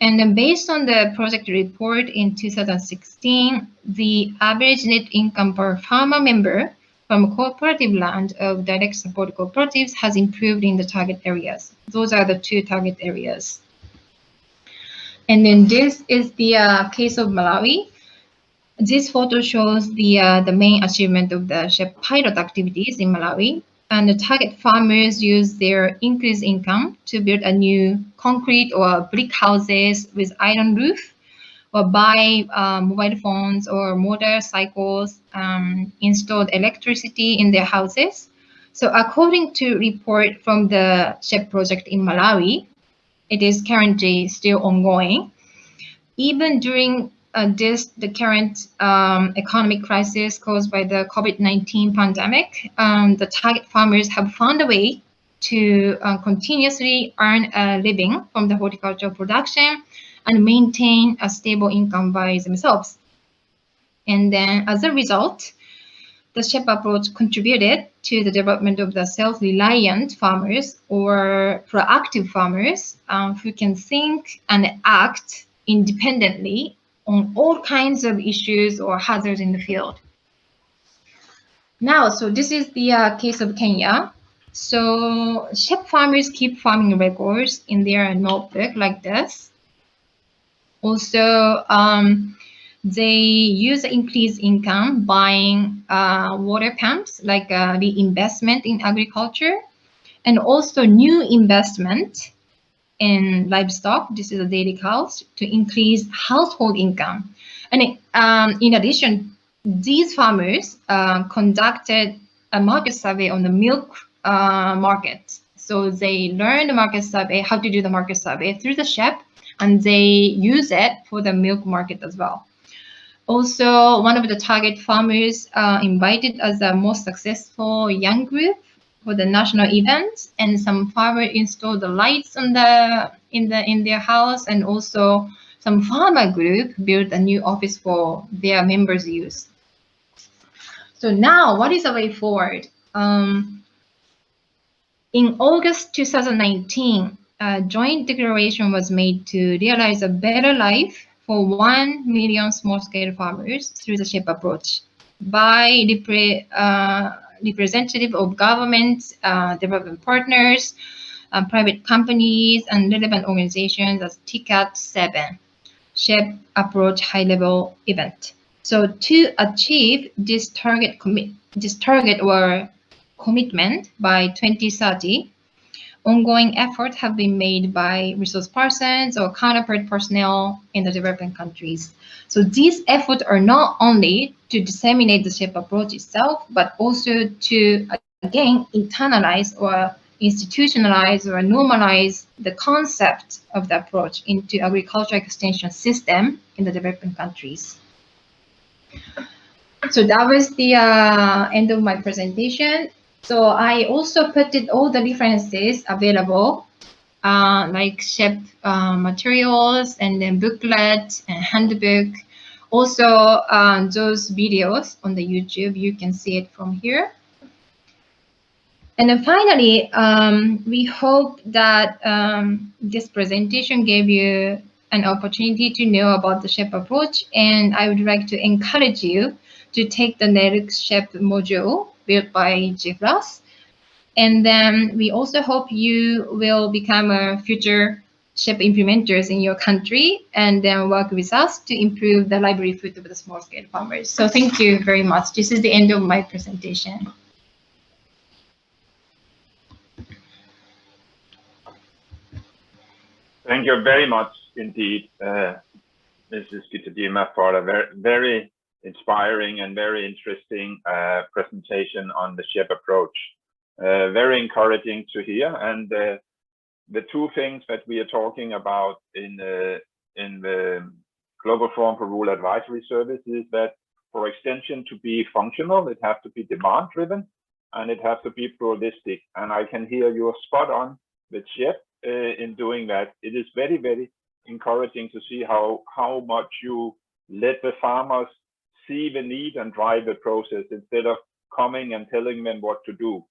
And then based on the project report in 2016, the average net income per farmer member from cooperative land of direct support cooperatives has improved in the target areas. Those are the 2 target areas. And then this is the case of Malawi. This photo shows the main achievement of the SHEP pilot activities in Malawi. And the target farmers use their increased income to build a new concrete or brick houses with iron roof, or buy mobile phones or motorcycles, installed electricity in their houses. So according to report from the SHEP project in Malawi, it is currently still ongoing. Even during the current economic crisis caused by the COVID-19 pandemic, the target farmers have found a way to continuously earn a living from the horticultural production and maintain a stable income by themselves. And then as a result, the SHEP approach contributed to the development of the self-reliant farmers or proactive farmers who can think and act independently on all kinds of issues or hazards in the field. Now, so this is the case of Kenya. So SHEP farmers keep farming records in their notebook like this. Also, they use increased income buying water pumps, like the investment in agriculture, and also new investment in livestock. This is a daily cows to increase household income. And in addition, these farmers conducted a market survey on the milk market. So they learned the market survey, how to do the market survey through the SHEP, and they use it for the milk market as well. Also, one of the target farmers invited as the most successful young group for the national event, and some farmer installed the lights on in their house, and also some farmer group built a new office for their members' use. So now, what is the way forward? In August 2019, a joint declaration was made to realize a better life for 1 million small-scale farmers through the SHEP approach by representative of governments, development partners, private companies, and relevant organizations as TCAT 7, SHEP approach high-level event. So to achieve this target or commitment by 2030, ongoing efforts have been made by resource persons or counterpart personnel in the developing countries. So these efforts are not only to disseminate the SHEP approach itself, but also to, again, internalize or institutionalize or normalize the concept of the approach into agricultural extension system in the developing countries. So that was the end of my presentation. So I also put all the references available, like SHEP materials, and then booklet and handbook. Also, those videos on the YouTube, you can see it from here. And then finally, we hope that this presentation gave you an opportunity to know about the SHEP approach, and I would like to encourage you to take the next SHEP module built by GFRAS. And then we also hope you will become a future SHEP implementers in your country, and then work with us to improve the livelihood of the small-scale farmers. So thank you very much. This is the end of my presentation. Thank you very much indeed, Mrs. Kitadima, for a very, very inspiring and very interesting presentation on the SHEP approach. Very encouraging to hear, and the two things that we are talking about in the Global Forum for Rural Advisory Service is that for extension to be functional, it has to be demand driven and it has to be pluralistic. And I can hear you're spot on with SHEP in doing that. It is very, very encouraging to see how much you let the farmers see the need and drive the process instead of coming and telling them what to do.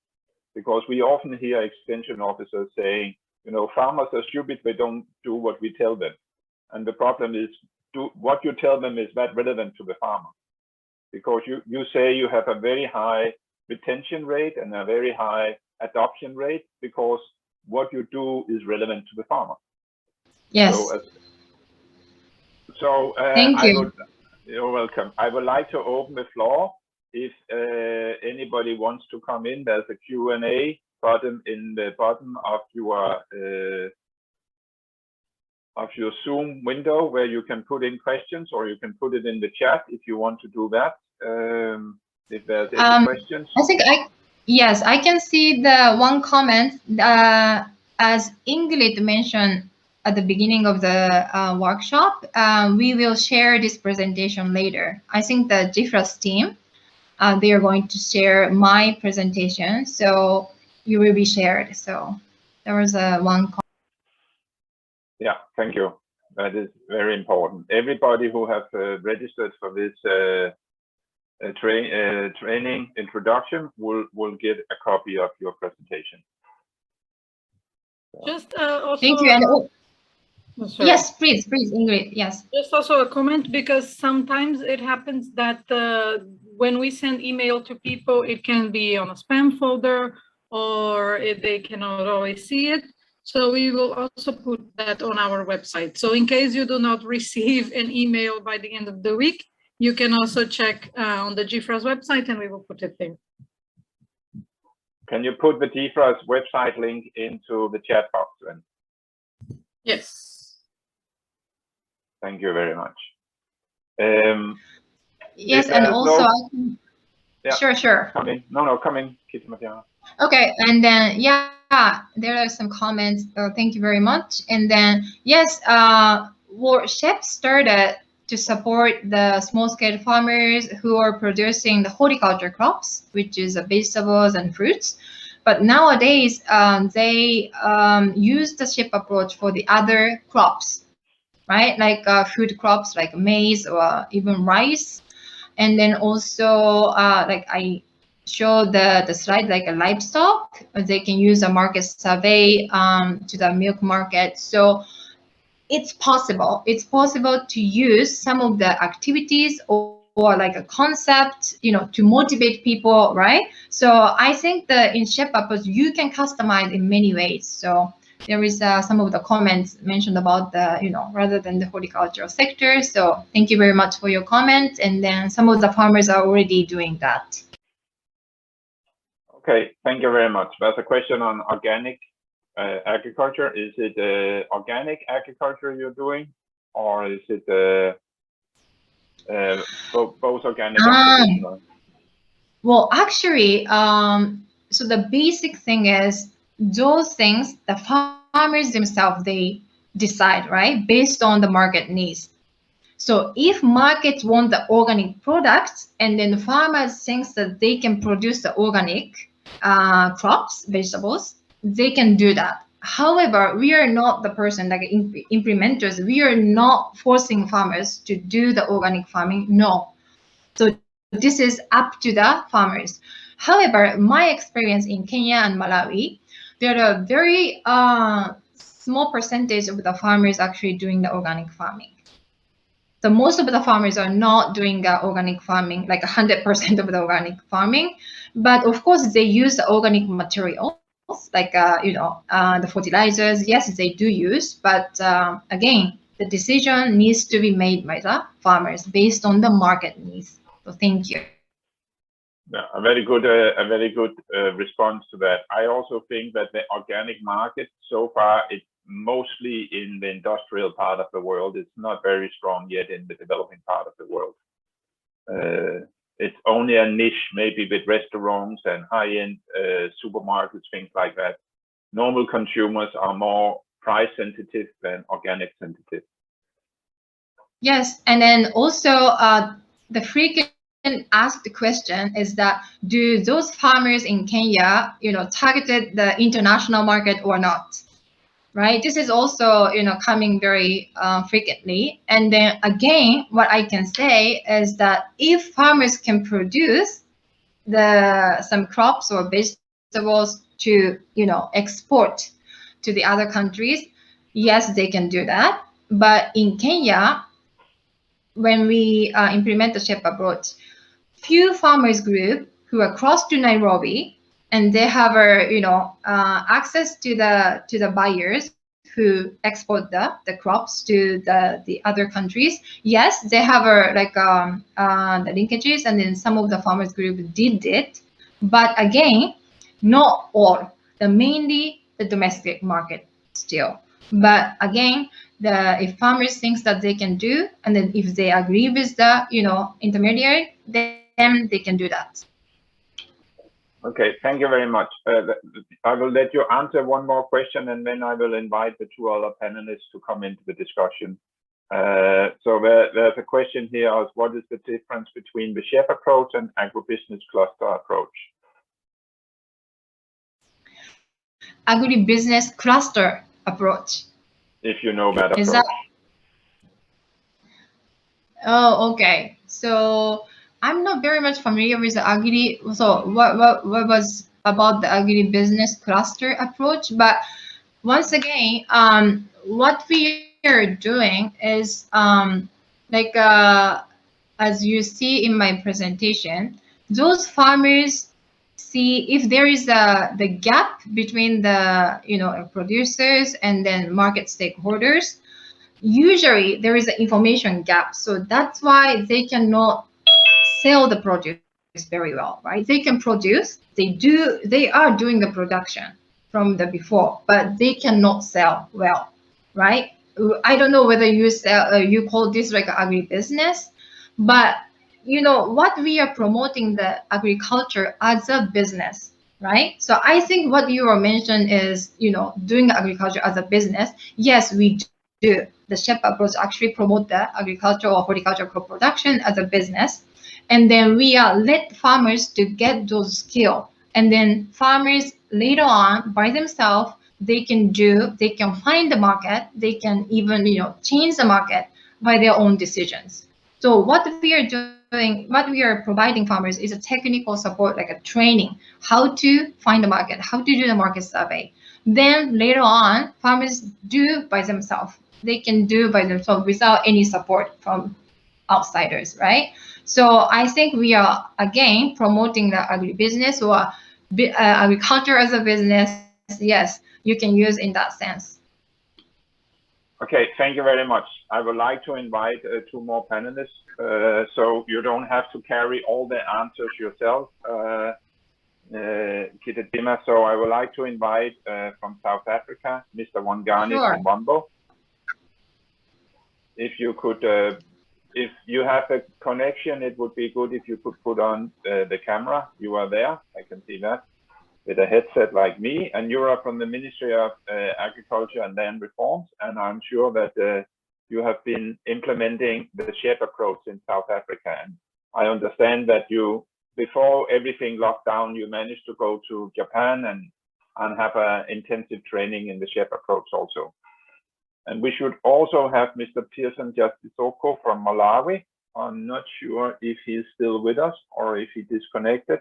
Because we often hear extension officers saying, you know, farmers are stupid, they don't do what we tell them. And the problem is, what you tell them is that relevant to the farmer? Because you say you have a very high retention rate and a very high adoption rate because what you do is relevant to the farmer. Yes. Thank you. You're welcome. I would like to open the floor. If anybody wants to come in, there's a Q&A button in the bottom of your Zoom window where you can put in questions, or you can put it in the chat if you want to do that. If there's any questions. I think yes, I can see the one comment as Ingrid mentioned at the beginning of the workshop. We will share this presentation later. I think the JICA team, they are going to share my presentation, so you will be shared. So there was one comment. Yeah, thank you. That is very important. Everybody who has registered for this training introduction will get a copy of your presentation. Just also, thank you. And yes, please, Ingrid. Yes. Just also a comment, because sometimes it happens that when we send email to people, it can be on a spam folder, or they cannot always see it. So we will also put that on our website. So in case you do not receive an email by the end of the week, you can also check on the GFRAS website, and we will put it there. Can you put the GFRAS website link into the chat box then? Yes. Thank you very much. Yes, and also, yeah, sure. Come in. No, come in. Okay, and then there are some comments. Thank you very much. And then yes, SHEP started to support the small-scale farmers who are producing the horticulture crops, which is vegetables and fruits. But nowadays, they use the SHEP approach for the other crops, right? Like food crops like maize or even rice. And then also, like I show the slide, like a livestock, they can use a market survey to the milk market. So it's possible to use some of the activities or like a concept, you know, to motivate people, right? So I think the in SHEP approach, you can customize in many ways. So there is some of the comments mentioned about the, you know, rather than the horticultural sector. So thank you very much for your comments. And then some of the farmers are already doing that. Okay, thank you very much. There's a question on organic agriculture. Is it organic agriculture you're doing, or is it both organic and traditional? Well, actually, so the basic thing is those things the farmers themselves, they decide, right, based on the market needs. So if markets want the organic products, and then the farmers thinks that they can produce the organic crops, vegetables, they can do that. However, we are not the person like implementers. We are not forcing farmers to do the organic farming. No. So this is up to the farmers. However, my experience in Kenya and Malawi, there are very small percentage of the farmers actually doing the organic farming. So most of the farmers are not doing organic farming, like 100% of the organic farming. But of course, they use the organic materials, like, you know, the fertilizers. Yes, they do use. But again, the decision needs to be made by the farmers based on the market needs. So thank you. Yeah, a very good response to that. I also think that the organic market so far, it's mostly in the industrial part of the world. It's not very strong yet in the developing part of the world. It's only a niche, maybe with restaurants and high-end supermarkets, things like that. normal consumers are more price sensitive than organic sensitive. Yes, and then also the frequent asked question is that, do those farmers in Kenya, targeted the international market or not? Right? This is also, coming very frequently. And then again, what I can say is that if farmers can produce some crops or vegetables to, export to the other countries, yes, they can do that. But in Kenya, when we implement the SHEP approach, few farmers group who are close to Nairobi, and they have access to the buyers who export the crops to the other countries. Yes, they have the linkages, and then some of the farmers group did it, but again, not all. Mainly the domestic market still. But again, if farmers think that they can do, and then if they agree with the intermediary, then they can do that. Okay, thank you very much. I will let you answer one more question, and then I will invite the two other panelists to come into the discussion. So there's a question here as what is the difference between the SHEP approach and agribusiness cluster approach? Agribusiness cluster approach. If you know that approach. Is that... Oh, okay. So I'm not very much familiar with the agri. So what was about the agribusiness cluster approach? But once again, what we are doing is as you see in my presentation, those farmers see if there is the gap between the producers and then market stakeholders. Usually there is an information gap, so that's why they cannot sell the produce very well, right? They can produce, they are doing the production from the before, but they cannot sell well, right? I don't know whether you call this like agribusiness, but what we are promoting the agriculture as a business, right? So I think what you are mentioning is doing agriculture as a business. Yes, we do. The SHEP approach actually promote the agriculture or horticulture crop production as a business, and then we let farmers to get those skills, and then farmers later on by themselves they can find the market, they can even change the market by their own decisions. So what we are doing, what we are providing farmers is a technical support, like a training, how to find the market, how to do the market survey. Then later on, farmers do by themselves. They can do by themselves without any support from outsiders, right? So I think we are again promoting the agribusiness or agriculture as a business. Yes, you can use in that sense. Okay, thank you very much. I would like to invite two more panelists, so you don't have to carry all the answers yourself, Kitatima. So I would like to invite from South Africa, Mr. Wangani from Wambo. If you could, if you have a connection, it would be good if you could put on the camera. You are there, I can see that, with a headset like me, and you are from the Ministry of Agriculture and Land Reforms, and I'm sure that you have been implementing the SHEP approach in South Africa. And I understand that you, before everything locked down, you managed to go to Japan and have an intensive training in the SHEP approach also. And we should also have Mr. Pearson Justisoko from Malawi. I'm not sure if he's still with us or if he disconnected.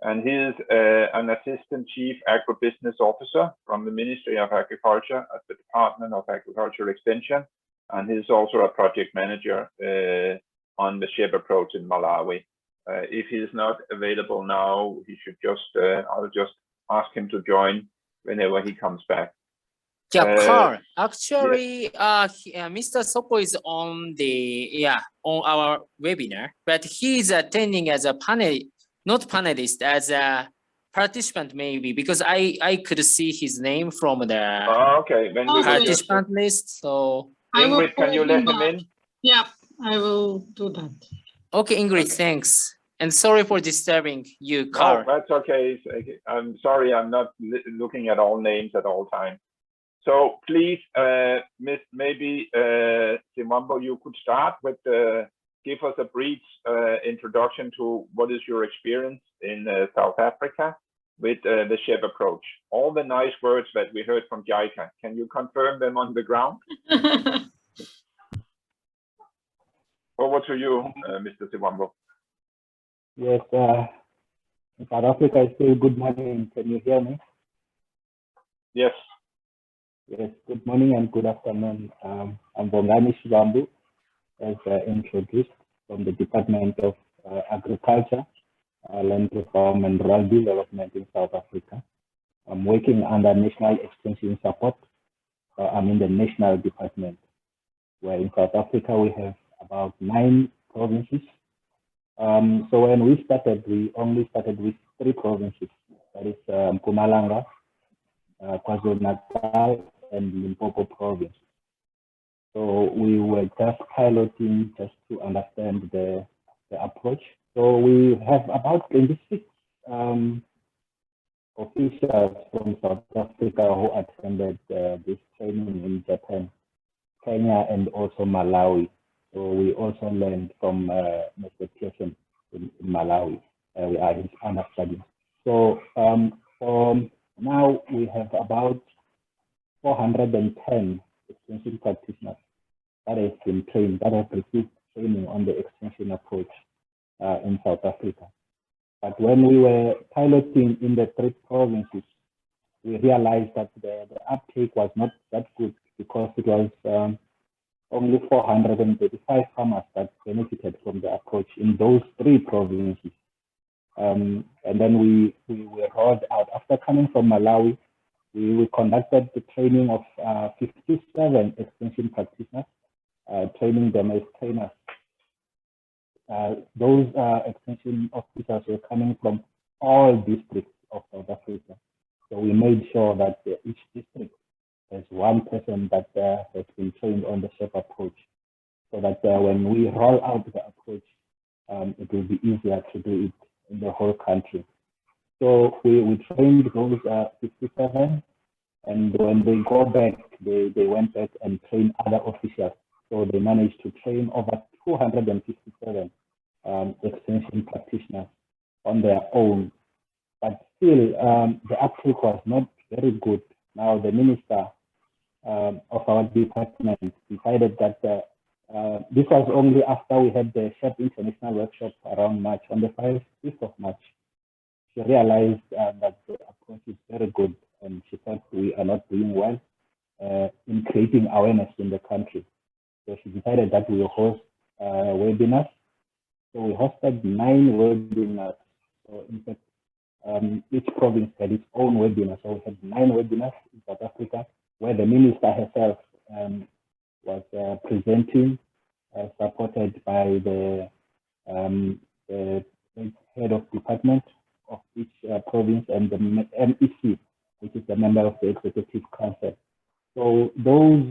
And he is an Assistant Chief Agribusiness Officer from the Ministry of Agriculture at the Department of Agricultural Extension. And he's also a project manager on the SHEP approach in Malawi. If he's not available now, he should just, I'll just ask him to join whenever he comes back. Yeah, Carl, actually, Mr. Soko is on on our webinar, but he's attending as a not panelist, as a participant maybe, because I could see his name from the participant list. So Ingrid, can you let him in? Yeah, I will do that. Okay, Ingrid, thanks. And sorry for disturbing you, No, Carl. that's okay. I'm sorry, I'm not looking at all names at all times. So please, maybe Simambo, you could start with give us a brief introduction to what is your experience in South Africa with the SHEP approach. All the nice words that we heard from JICA, can you confirm them on the ground? Over to you, Mr. Simambo. Yes, in South Africa, it's still good morning. Can you hear me? Yes. Yes, good morning and good afternoon. I'm Bongani Shibambu, as introduced, from the Department of Agriculture, Land Reform and Rural Development in South Africa. I'm working under National Extension Support. I'm in the National Department, where in South Africa we have about 9 provinces. So when we started, we only started with 3 provinces. That is Mpumalanga, KwaZulu-Natal, and Limpopo province. So we were just piloting just to understand the approach. So we have about 26 officials from South Africa who attended this training in Japan, Kenya, and also Malawi. So we also learned from Mr. Pearson in Malawi. We are his understudies. So now we have about 410 extension practitioners that have been trained, that have received training on the extension approach in South Africa. But when we were piloting in the 3 provinces, we realized that the uptake was not that good because it was only 435 farmers that benefited from the approach in those 3 provinces. And then we were rolled out. After coming from Malawi, we conducted the training of 57 extension practitioners, training them as trainers. Those extension officers were coming from all districts of South Africa. So we made sure that each district has 1 person that has been trained on the SHEP approach, so that when we roll out the approach, it will be easier to do it in the whole country. So we trained those 57, and when they go back, they went back and trained other officials. So they managed to train over 257 extension practitioners on their own. But still, the uptake was not very good. Now the minister of our department decided that this was only after we had the SHEP International Workshop around March, on the 5th of March. She realized that the approach is very good, and she thought we are not doing well in creating awareness in the country. So she decided that we will host webinars. So we hosted 9 webinars. So in fact, each province had its own webinar. So we had 9 webinars in South Africa, where the minister herself was presenting, supported by the head of department of each province and the MEC, which is the member of the Executive Council. So those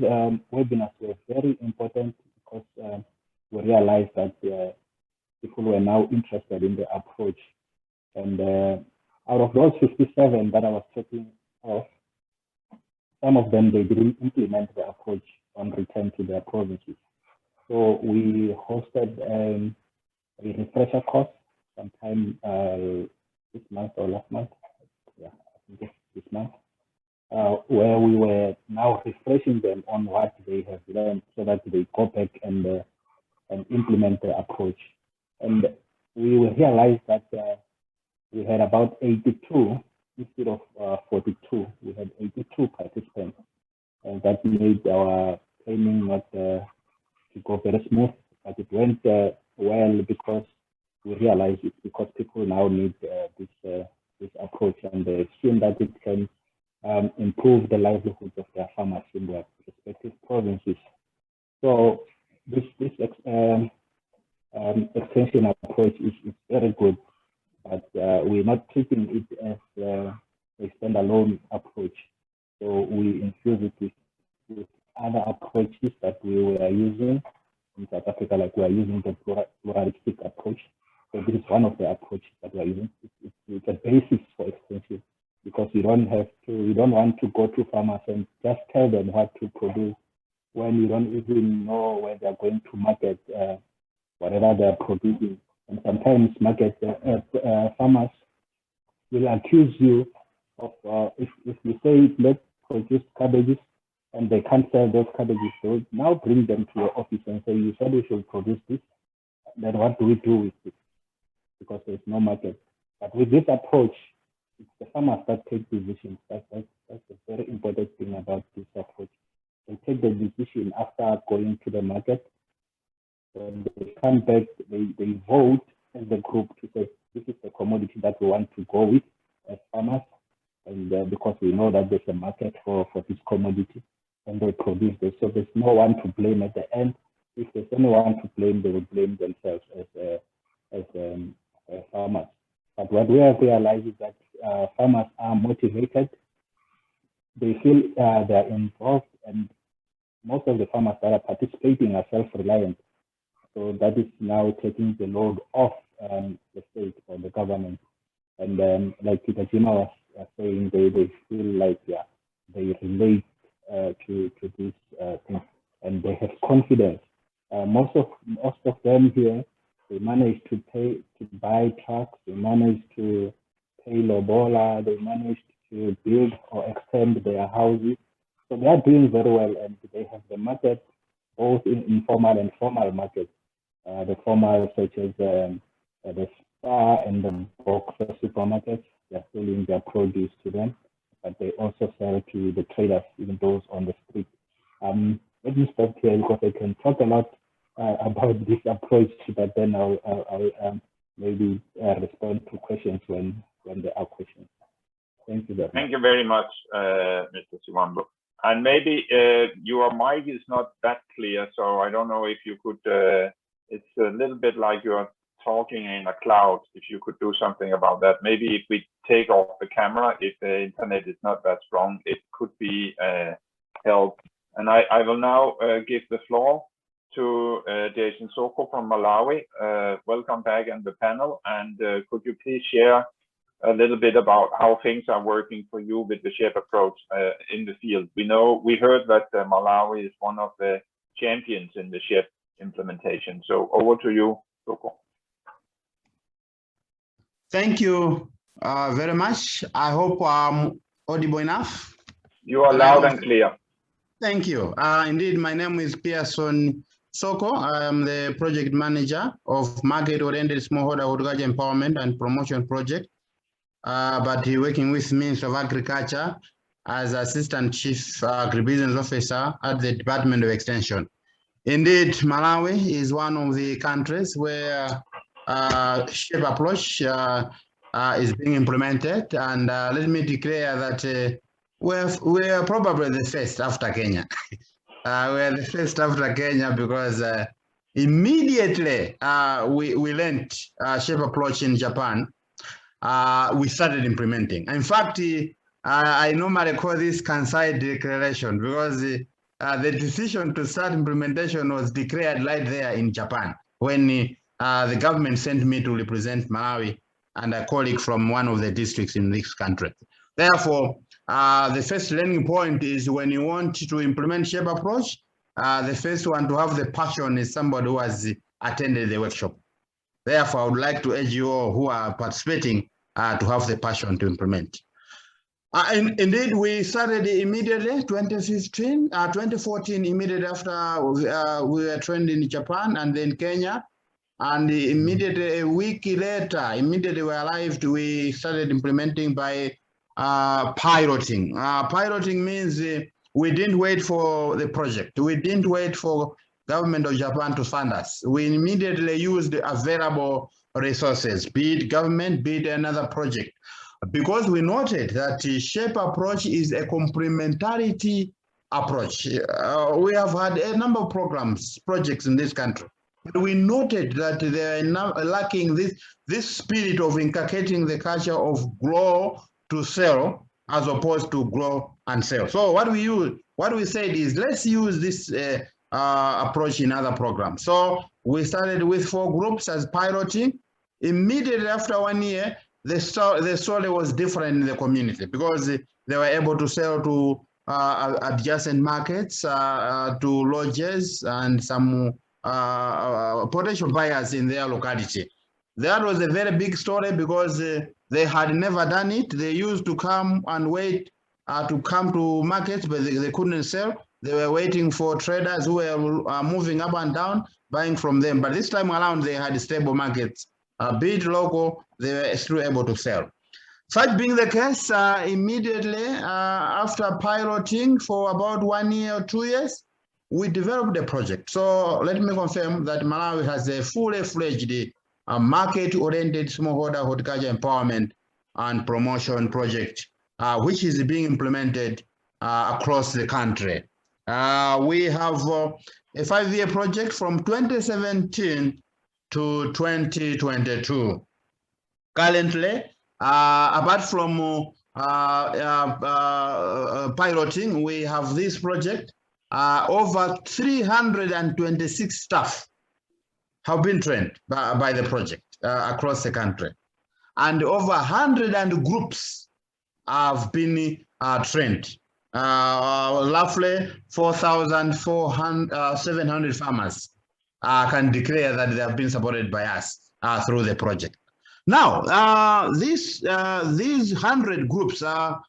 webinars were very important because we realized that people were now interested in the approach. And out of those 57 that I was talking of, some of them, they didn't implement the approach on return to their provinces. So we hosted a refresher course sometime this month or last month, yeah, I think this month, where we were now refreshing them on what they have learned so that they go back and implement the approach. And we realized that we had about 82 instead of 42. We had 82 participants, and that made our training not to go very smooth, but it went well because we realized it's because people now need this approach, and they've seen that it can improve the livelihoods of their farmers in their respective provinces. So this extension approach is very good, but we're not treating it as a standalone approach. So we infuse it with other approaches that we were using in South Africa, like we are using the pluralistic approach. So this is one of the approaches that we are using. It's a basis for extension, because you don't want to go to farmers and just tell them what to produce when you don't even know where they're going to market whatever they're producing. And sometimes farmers will accuse you of, if you say, let's produce cabbages, and they can't sell those cabbages, so now bring them to your office and say, you said we should produce this, then what do we do with it? Because there's no market. But with this approach, it's the farmers that take decisions. That's a very important thing about this approach. They take the decision after going to the market. When they come back, they vote as a group to say, this is the commodity that we want to go with as farmers. And because we know that there's a market for this commodity, and they produce this. So there's no one to blame at the end. If there's anyone to blame, they will blame themselves as farmers. But what we have realized is that farmers are motivated. They feel they're involved, and most of the farmers that are participating are self-reliant. So that is now taking the load off the state or the government. And like Peter Jima was saying, they feel like they relate to this thing, and they have confidence. Most of them here, they manage to buy trucks, they manage to pay lobola, they managed to build or extend their houses. So they are doing very well, and they have the market, both in informal and formal markets. The formal, such as the Spar and the Boxer supermarkets, they are selling their produce to them, but they also sell to the traders, even those on the street. Let me stop here because I can talk a lot about this approach, but then I'll maybe respond to questions when there are questions. Thank you very much. Thank you very much, Mr. Siwambo. And maybe your mic is not that clear, so I don't know if you could, it's a little bit like you're talking in a cloud, if you could do something about that. Maybe if we take off the camera, if the internet is not that strong, it could be help. And I will now give the floor to Jason Soko from Malawi. Welcome back on the panel. And could you please share a little bit about how things are working for you with the SHEP approach in the field? We heard that Malawi is one of the champions in the SHEP implementation. So over to you, Soko. Thank you very much. I hope I'm audible enough. You are loud and clear. Thank you. Indeed, my name is Pearson Soko. I am the project manager of market-oriented smallholder horticulture empowerment and promotion project. But working with Ministry of Agriculture as Assistant Chief Agribusiness Officer at the Department of Extension. Indeed, Malawi is one of the countries where SHEP approach is being implemented, and let me declare that we're probably the first after Kenya. We're the first after Kenya because immediately we learned SHEP approach in Japan. We started implementing. In fact, I normally call this Kansai declaration because the decision to start implementation was declared right there in Japan when the government sent me to represent Malawi and a colleague from one of the districts in this country. Therefore, the first learning point is when you want to implement SHEP approach, the first one to have the passion is somebody who has attended the workshop. Therefore, I would like to urge you all who are participating to have the passion to implement. Indeed, we started immediately 2014, immediately after we were trained in Japan and then Kenya. And immediately a week later, immediately we arrived, we started implementing by piloting. Piloting means we didn't wait for the project. We didn't wait for government of Japan to fund us. We immediately used available resources, be it government, be it another project. Because we noted that the SHEP approach is a complementarity approach. We have had a number of projects in this country. But we noted that they are now lacking this spirit of inculcating the culture of grow to sell as opposed to grow and sell. So what we said is let's use this approach in other programs. So we started with 4 groups as piloting. Immediately after 1 year, the story was different in the community because they were able to sell to adjacent markets, to lodges and some potential buyers in their locality. That was a very big story because they had never done it. They used to come and wait to come to markets, but they couldn't sell. They were waiting for traders who were moving up and down, buying from them. But this time around, they had stable markets. Be it local, they were still able to sell. Such being the case, immediately after piloting for about 1 year or 2 years, we developed a project. So let me confirm that Malawi has a fully fledged market-oriented smallholder horticulture empowerment and promotion project, which is being implemented across the country. We have a 5-year project from 2017 to 2022. Currently, apart from piloting, we have this project. Over 326 staff have been trained by the project across the country. And over 100 groups have been trained. Roughly 4,700 farmers can declare that they have been supported by us through the project. Now, these 100 groups are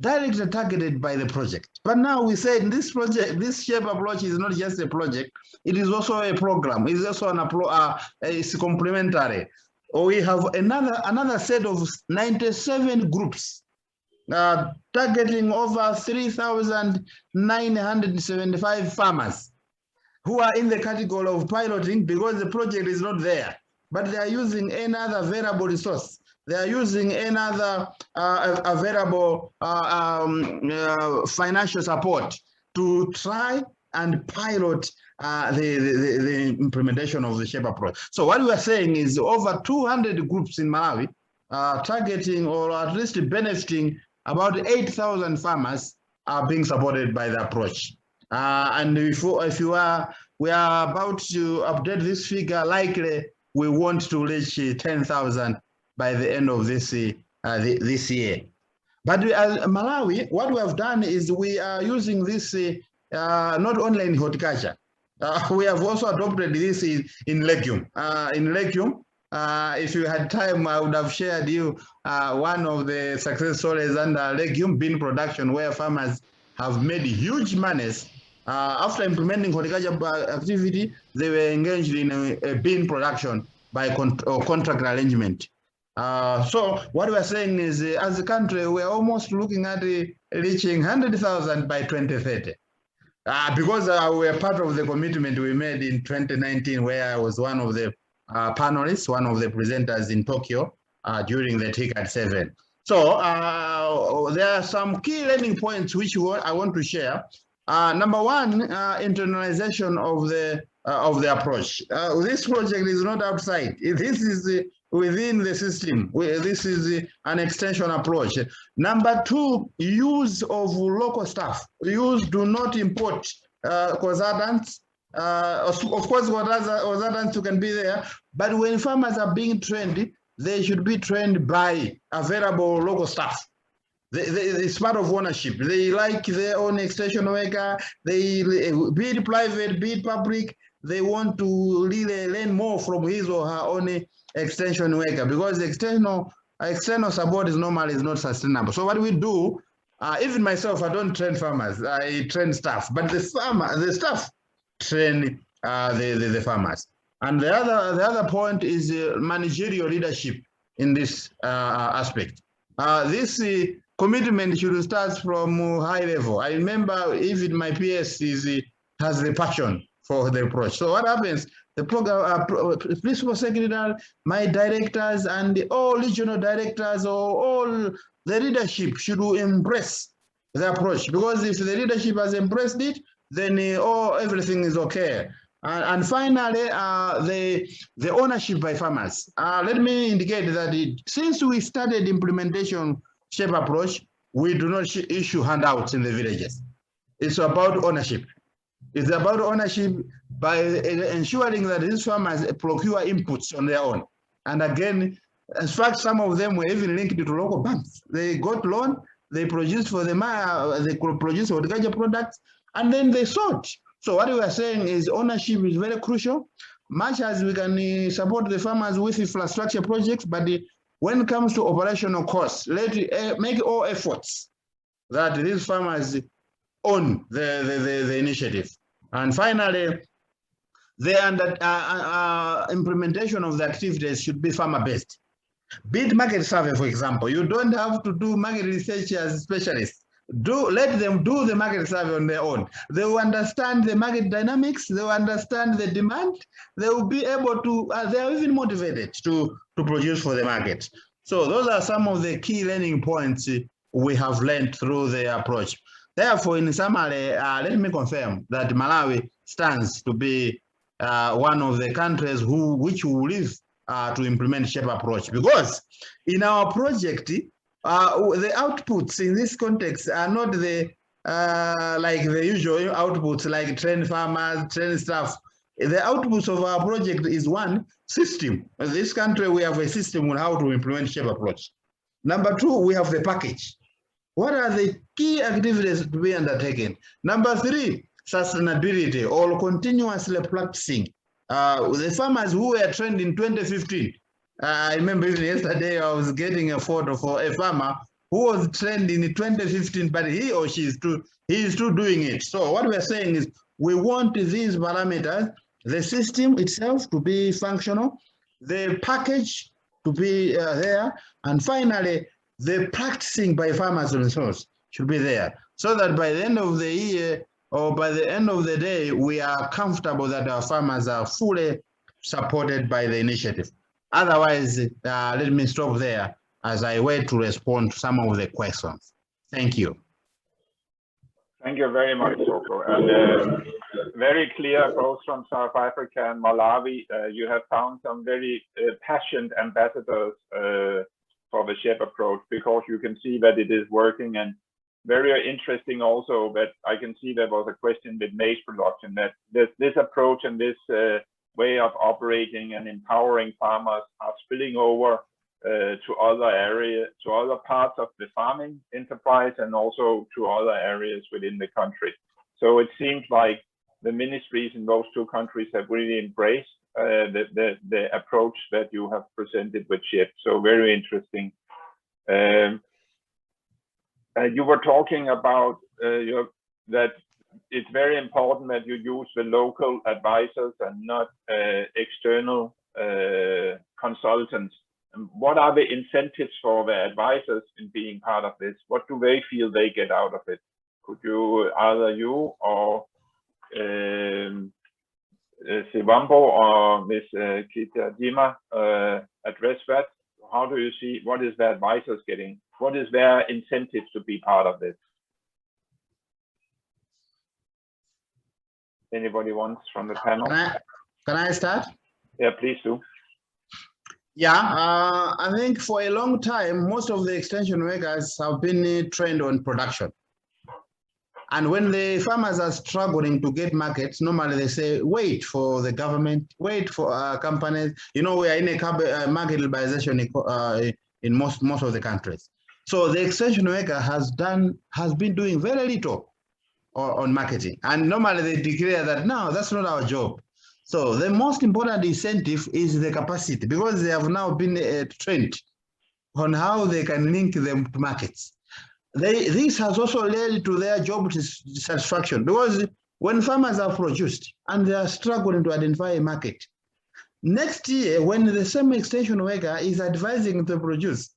directly targeted by the project. But now we say in this project, this SHEP approach is not just a project, it is also a program. It is also it's complementary. We have another set of 97 groups targeting over 3,975 farmers who are in the category of piloting because the project is not there, but they are using another available resource. They are using another available financial support to try and pilot the implementation of the SHEP approach. So what we are saying is over 200 groups in Malawi targeting or at least benefiting about 8,000 farmers are being supported by the approach. And we are about to update this figure, likely we want to reach 10,000 by the end of this year. But Malawi, what we have done is we are using this not only in horticulture. We have also adopted this in legume. If you had time, I would have shared you one of the success stories under legume bean production, where farmers have made huge monies. After implementing horticulture activity, they were engaged in a bean production by contract arrangement. So what we're saying is, as a country, we're almost looking at reaching 100,000 by 2030. Because we're part of the commitment we made in 2019, where I was one of the panelists, one of the presenters in Tokyo during the TICAD 7. So there are some key learning points which I want to share. Number one, internalization of the approach. This project is not outside. This is within the system. This is an extension approach. Number two, use of local staff. Do not import consultants. Of course, consultants who can be there, but when farmers are being trained, they should be trained by available local staff. It's part of ownership. They like their own extension worker. They, be it private, be it public, they want to really learn more from his or her own extension worker, because the external support is normally not sustainable. So what we do, even myself, I don't train farmers. I train staff, but the staff train the farmers. And the other point is managerial leadership in this aspect. This commitment should start from high level. I remember even my PS has the passion for the approach. So what happens? The program, principal secretary, my directors, and all regional directors or all the leadership should embrace the approach, because if the leadership has embraced it, then everything is okay. And finally, the ownership by farmers. Let me indicate that since we started implementation SHEP approach, we do not issue handouts in the villages. It's about ownership. It's about ownership by ensuring that these farmers procure inputs on their own. And again, in fact, some of them were even linked to local banks. They got loan, they produced for them, they could produce horticulture products, and then they sold. So what we are saying is ownership is very crucial. Much as we can support the farmers with infrastructure projects, but when it comes to operational costs, let's make all efforts that these farmers own the initiative. And finally, the implementation of the activities should be farmer-based. Bid market survey, for example, you don't have to do market research as specialists. Let them do the market survey on their own. They will understand the market dynamics, they will understand the demand, they will be able to, they are even motivated to produce for the market. So those are some of the key learning points we have learned through the approach. Therefore, in summary, let me confirm that Malawi stands to be one of the countries which will live to implement SHEP approach, because in our project, the outputs in this context are not the like the usual outputs like train farmers, train staff. The outputs of our project is one system. In this country, we have a system on how to implement SHEP approach. Number two, we have the package. What are the key activities to be undertaken? Number three, sustainability or continuously practicing. The farmers who were trained in 2015, I remember even yesterday I was getting a photo for a farmer who was trained in 2015, but he or she is still doing it. So what we are saying is we want these parameters, the system itself to be functional, the package to be there, and finally, the practicing by farmers themselves should be there, so that by the end of the year or by the end of the day, we are comfortable that our farmers are fully supported by the initiative. Otherwise, let me stop there as I wait to respond to some of the questions. Thank you. Thank you very much, Soko. And very clear, both from South Africa and Malawi, you have found some very passionate ambassadors for the SHEP approach, because you can see that it is working. And very interesting also that I can see there was a question with maize production, that this approach and this way of operating and empowering farmers are spilling over to other areas, to other parts of the farming enterprise, and also to other areas within the country. So it seems like the ministries in those two countries have really embraced the approach that you have presented with SHEP. So very interesting. You were talking about that it's very important that you use the local advisors and not external consultants. And what are the incentives for the advisors in being part of this? What do they feel they get out of it? Could you, either you or Sivambo or Ms. Kitadima address that? How do you see, what is the advisors getting? What is their incentive to be part of this? Anybody wants from the panel? Can I start? Yeah, please do. Yeah, I think for a long time, most of the extension workers have been trained on production. And when the farmers are struggling to get markets, normally they say, wait for the government, wait for companies. You know, we are in a market liberalization in most of the countries. So the extension worker has been doing very little on marketing. And normally they declare that, no, that's not our job. So the most important incentive is the capacity, because they have now been trained on how they can link them to markets. This has also led to their job satisfaction, because when farmers have produced and they are struggling to identify a market, next year when the same extension worker is advising to produce,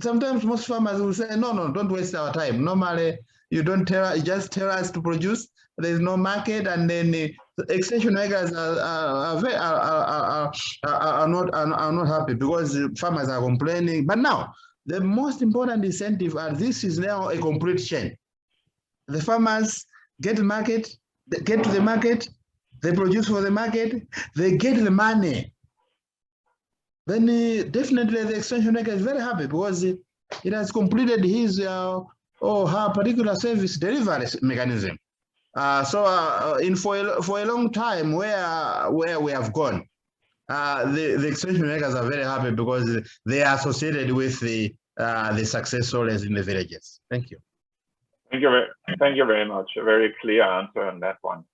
sometimes most farmers will say, no, don't waste our time. Normally, you don't just tell us to produce, there is no market, and then the extension workers are not happy because farmers are complaining. But now, the most important incentive, and this is now a complete chain. The farmers get the market, they get to the market, they produce for the market, they get the money. Then definitely the extension worker is very happy because it has completed his or her particular service delivery mechanism. For a long time, where we have gone, the extension makers are very happy because they are associated with the success stories in the villages. Thank you. Thank you very much. A very clear answer on that one.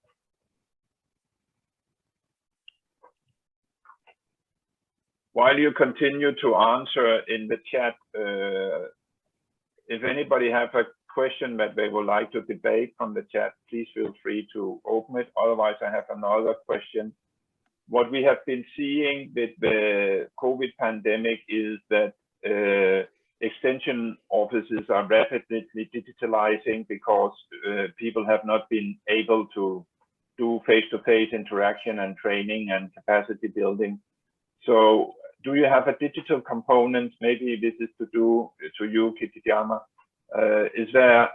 While you continue to answer in the chat, if anybody have a question that they would like to debate from the chat, please feel free to open it. Otherwise, I have another question. What we have been seeing with the COVID pandemic is that extension offices are rapidly digitalizing because people have not been able to do face-to-face interaction and training and capacity building. So do you have a digital component? Maybe this is to you, Kitijama. Is there,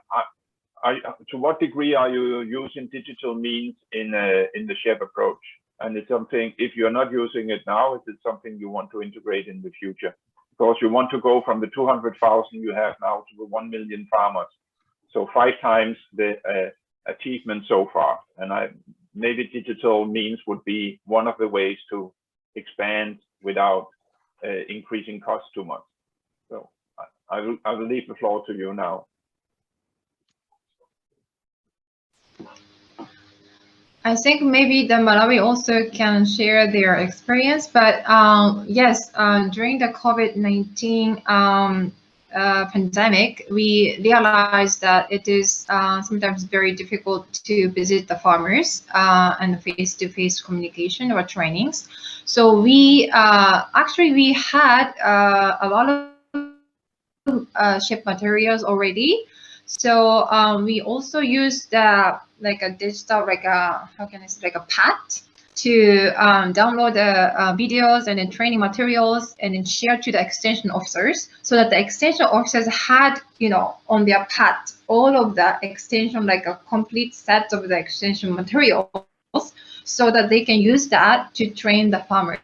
to what degree are you using digital means in the SHEP approach? And it's something, if you're not using it now, is it something you want to integrate in the future? Because you want to go from the 200,000 you have now to the 1 million farmers. So 5 times the achievement so far. And maybe digital means would be one of the ways to expand without increasing costs too much. So I will leave the floor to you now. I think maybe the Malawi also can share their experience, but yes, during the COVID-19 pandemic, we realized that it is sometimes very difficult to visit the farmers and face-to-face communication or trainings. So we actually had a lot of SHEP materials already. So we also used like a digital, like a, how can I say, like a pad to download the videos and then training materials and then share to the extension officers, so that the extension officers had, you know, on their pad all of the extension, like a complete set of the extension materials, so that they can use that to train the farmers.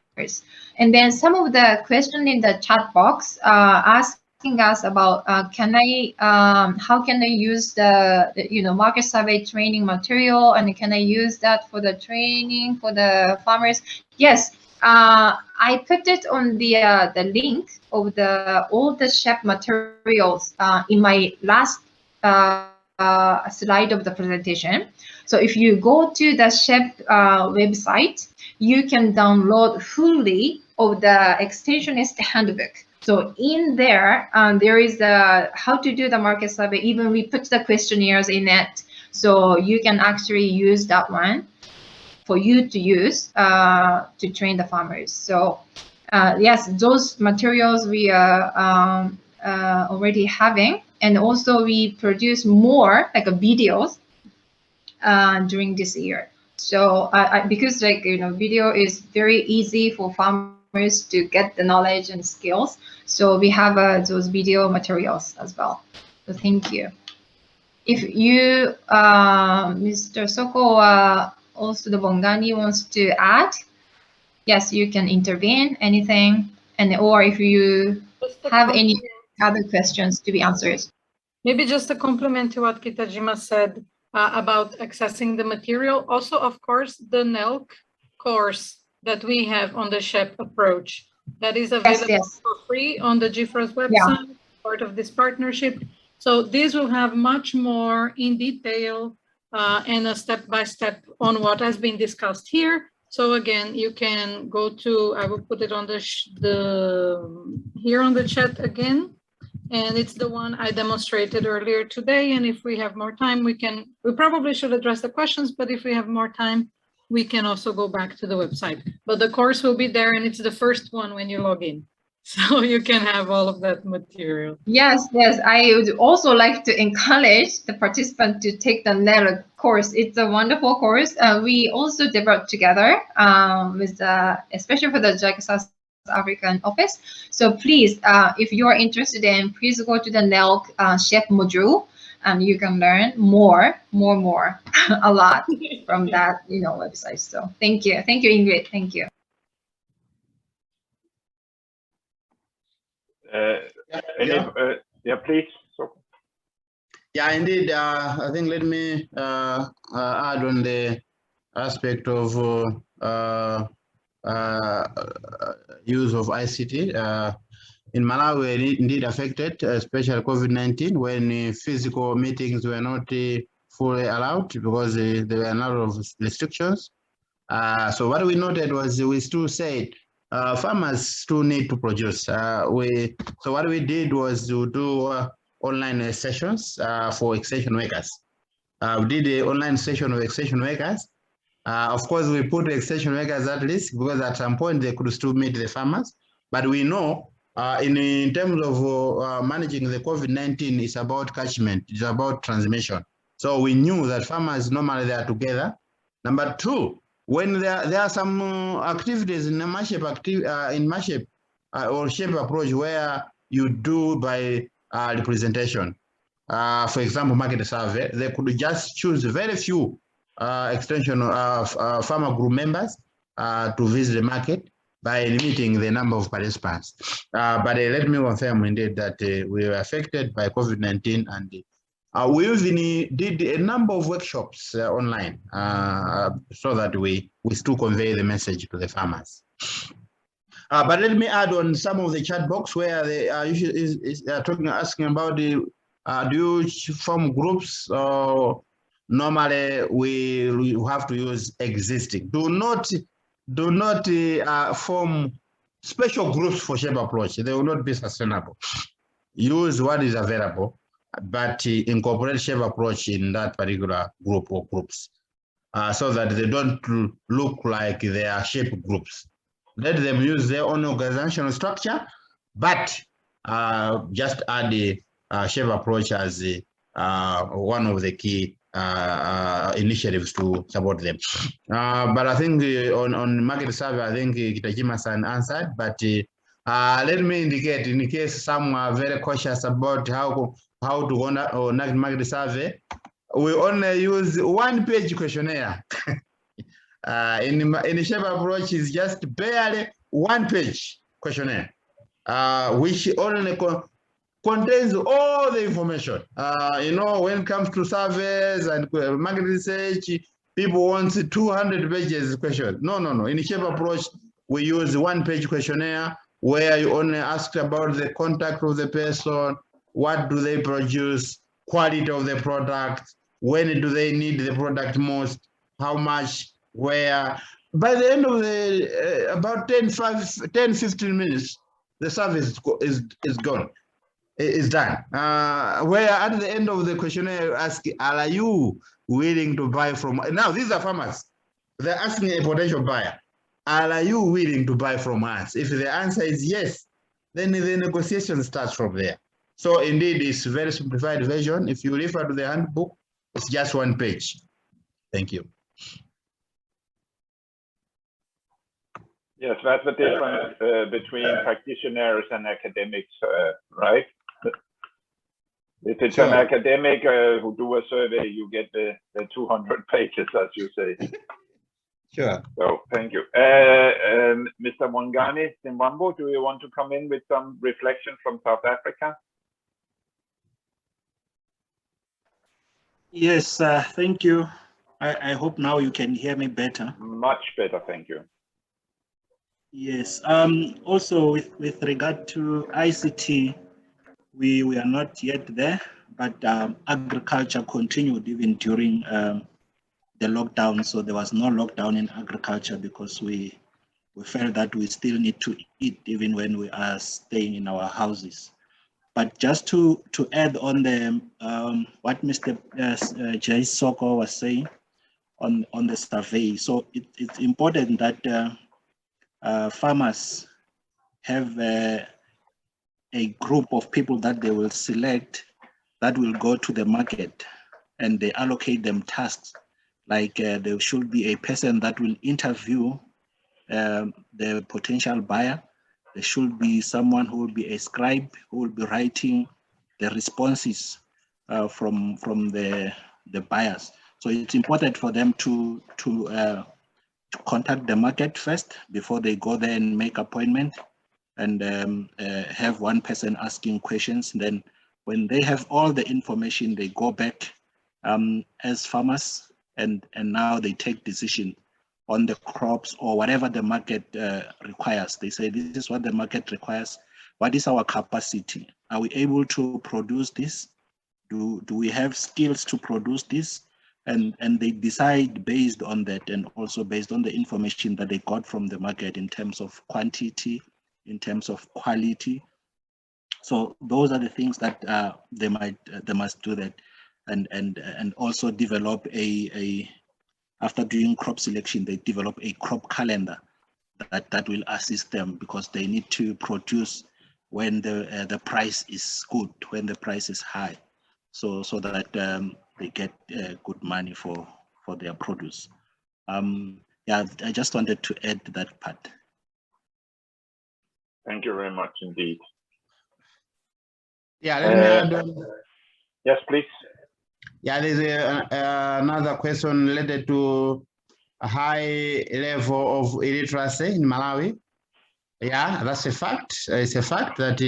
And then some of the question in the chat box asking us about how can I use the market survey training material, and can I use that for the training for the farmers? Yes, I put it on the link of all the SHEP materials in my last slide of the presentation. So if you go to the SHEP website, you can download fully of the extensionist handbook. So in there, there is how to do the market survey. Even we put the questionnaires in it, so you can actually use that one for you to use to train the farmers. So yes, those materials we are already having, and also we produce more like videos during this year. So because like video is very easy for farmers to get the knowledge and skills, so we have those video materials as well. So thank you. If you, Mr. Soko, also the Bongani wants to add, yes, you can intervene anything, and or if you have any other questions to be answered. Maybe just a compliment to what Kitajima said about accessing the material. Also, of course, the NELC course that we have on the SHEP approach, that is available for free on the GFRAS website, part of this partnership. So this will have much more in detail and a step-by-step on what has been discussed here. So again, you can go to, I will put it on here on the chat again. And it's the one I demonstrated earlier today. And if we have more time, we probably should address the questions, but if we have more time, we can also go back to the website. But the course will be there, and it's the first one when you log in. So you can have all of that material. Yes, yes. I would also like to encourage the participant to take the NELC course. It's a wonderful course. We also developed together with, especially for the JICA South African office. So please, if you are interested in, please go to the NELC SHEP module, and you can learn more, a lot from that, website. So thank you, Ingrid. Thank you. Yeah, please. So. Yeah, indeed. I think let me add on the aspect of use of ICT. In Malawi, we're indeed affected, especially COVID-19, when physical meetings were not fully allowed because there were a lot of restrictions. So what we noted was we still said farmers still need to produce. So what we did was to do online sessions for extension workers. We did an online session with extension workers. Of course, we put extension workers at risk because at some point they could still meet the farmers. But we know in terms of managing the COVID-19, it's about catchment, it's about transmission. So we knew that farmers normally they are together. Number two, when there are some activities in the MASHEP or SHEP approach where you do by representation. For example, market survey, they could just choose very few extension farmer group members to visit the market by limiting the number of participants. But let me confirm indeed that we were affected by COVID-19, and we even did a number of workshops online so that we still convey the message to the farmers. But let me add on some of the chat box where they are usually asking about the do you form groups? Normally we have to use existing. Do not form special groups for SHEP approach. They will not be sustainable. Use what is available, but incorporate SHEP approach in that particular group or groups so that they don't look like they are SHEP groups. Let them use their own organizational structure, but just add the SHEP approach as one of the key initiatives to support them. But I think on market survey, I think Kitajima-san answered, but let me indicate in case some are very cautious about how to conduct market survey, we only use one-page questionnaire. In SHEP approach is just barely one-page questionnaire, which only contains all the information. You know, when it comes to surveys and market research, people want 200 pages question. No. In SHEP approach, we use one-page questionnaire where you only ask about the contact of the person, what do they produce, quality of the product, when do they need the product most, how much, where. By the end of the about 10-15 minutes, the service is gone. Is done. Where at the end of the questionnaire, ask, are you willing to buy from? Now these are farmers. They're asking a potential buyer, are you willing to buy from us? If the answer is yes, then the negotiation starts from there. So indeed, it's a very simplified version. If you refer to the handbook, it's just one page. Thank you. Yes, that's the difference between practitioners and academics, right? If it's an academic who do a survey, you get the 200 pages, as you say. Sure. So thank you. Mr. Wangani Zimbabwe, do you want to come in with some reflection from South Africa? Yes, thank you. I hope now you can hear me better. Much better, thank you. Yes, also with regard to ICT, we are not yet there, but agriculture continued even during the lockdown. So there was no lockdown in agriculture because we felt that we still need to eat even when we are staying in our houses. But just to add on the what Mr. Jay Soko was saying on the survey, so it's important that farmers have a group of people that they will select that will go to the market, and they allocate them tasks. Like there should be a person that will interview the potential buyer. There should be someone who will be a scribe who will be writing the responses from the buyers. So it's important for them to contact the market first before they go there and make appointment, and have one person asking questions. Then when they have all the information, they go back as farmers and now they take decision on the crops or whatever the market requires. They say, this is what the market requires. What is our capacity? Are we able to produce this? Do we have skills to produce this? And they decide based on that, and also based on the information that they got from the market in terms of quantity, in terms of quality. So those are the things that they must do that, and also develop after doing crop selection, they develop a crop calendar that will assist them, because they need to produce when the price is good, when the price is high, so that they get good money for their produce. Yeah, I just wanted to add that part. Thank you very much indeed. Yeah, let me add. Yes, please. Yeah, there's another question related to a high level of illiteracy in Malawi. Yeah, that's a fact. It's a fact that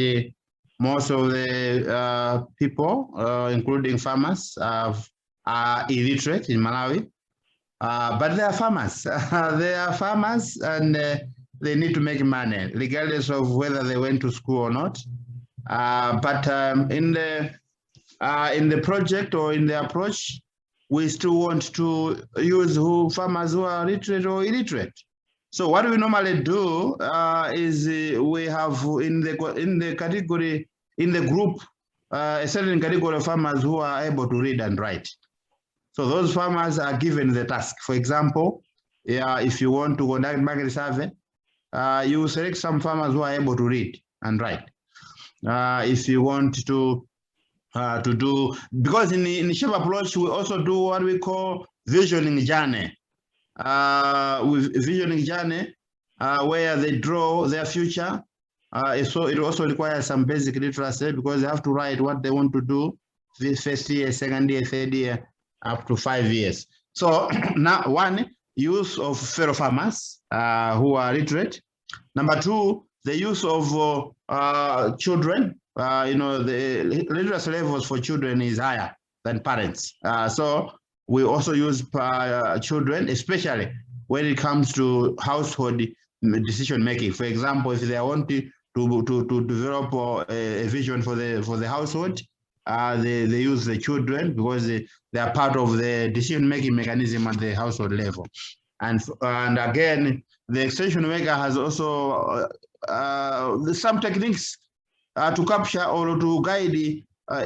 most of the people, including farmers, are illiterate in Malawi. But they are farmers. They are farmers, and they need to make money, regardless of whether they went to school or not. But in the project or in the approach, we still want to use farmers who are literate or illiterate. So what we normally do is we have in the category, in the group, a certain category of farmers who are able to read and write. So those farmers are given the task. For example, if you want to conduct market survey, you select some farmers who are able to read and write. If you want to do, because in the SHEP approach, we also do what we call visioning journey. With visioning journey, where they draw their future. So it also requires some basic literacy, because they have to write what they want to do the first year, second year, third year, up to 5 years. So now, one, use of fellow farmers who are literate. Number two, the use of children. The literacy levels for children is higher than parents. So we also use children, especially when it comes to household decision making. For example, if they want to develop a vision for the household, they use the children, because they are part of the decision making mechanism at the household level. And again, the extension maker has also some techniques to capture or to guide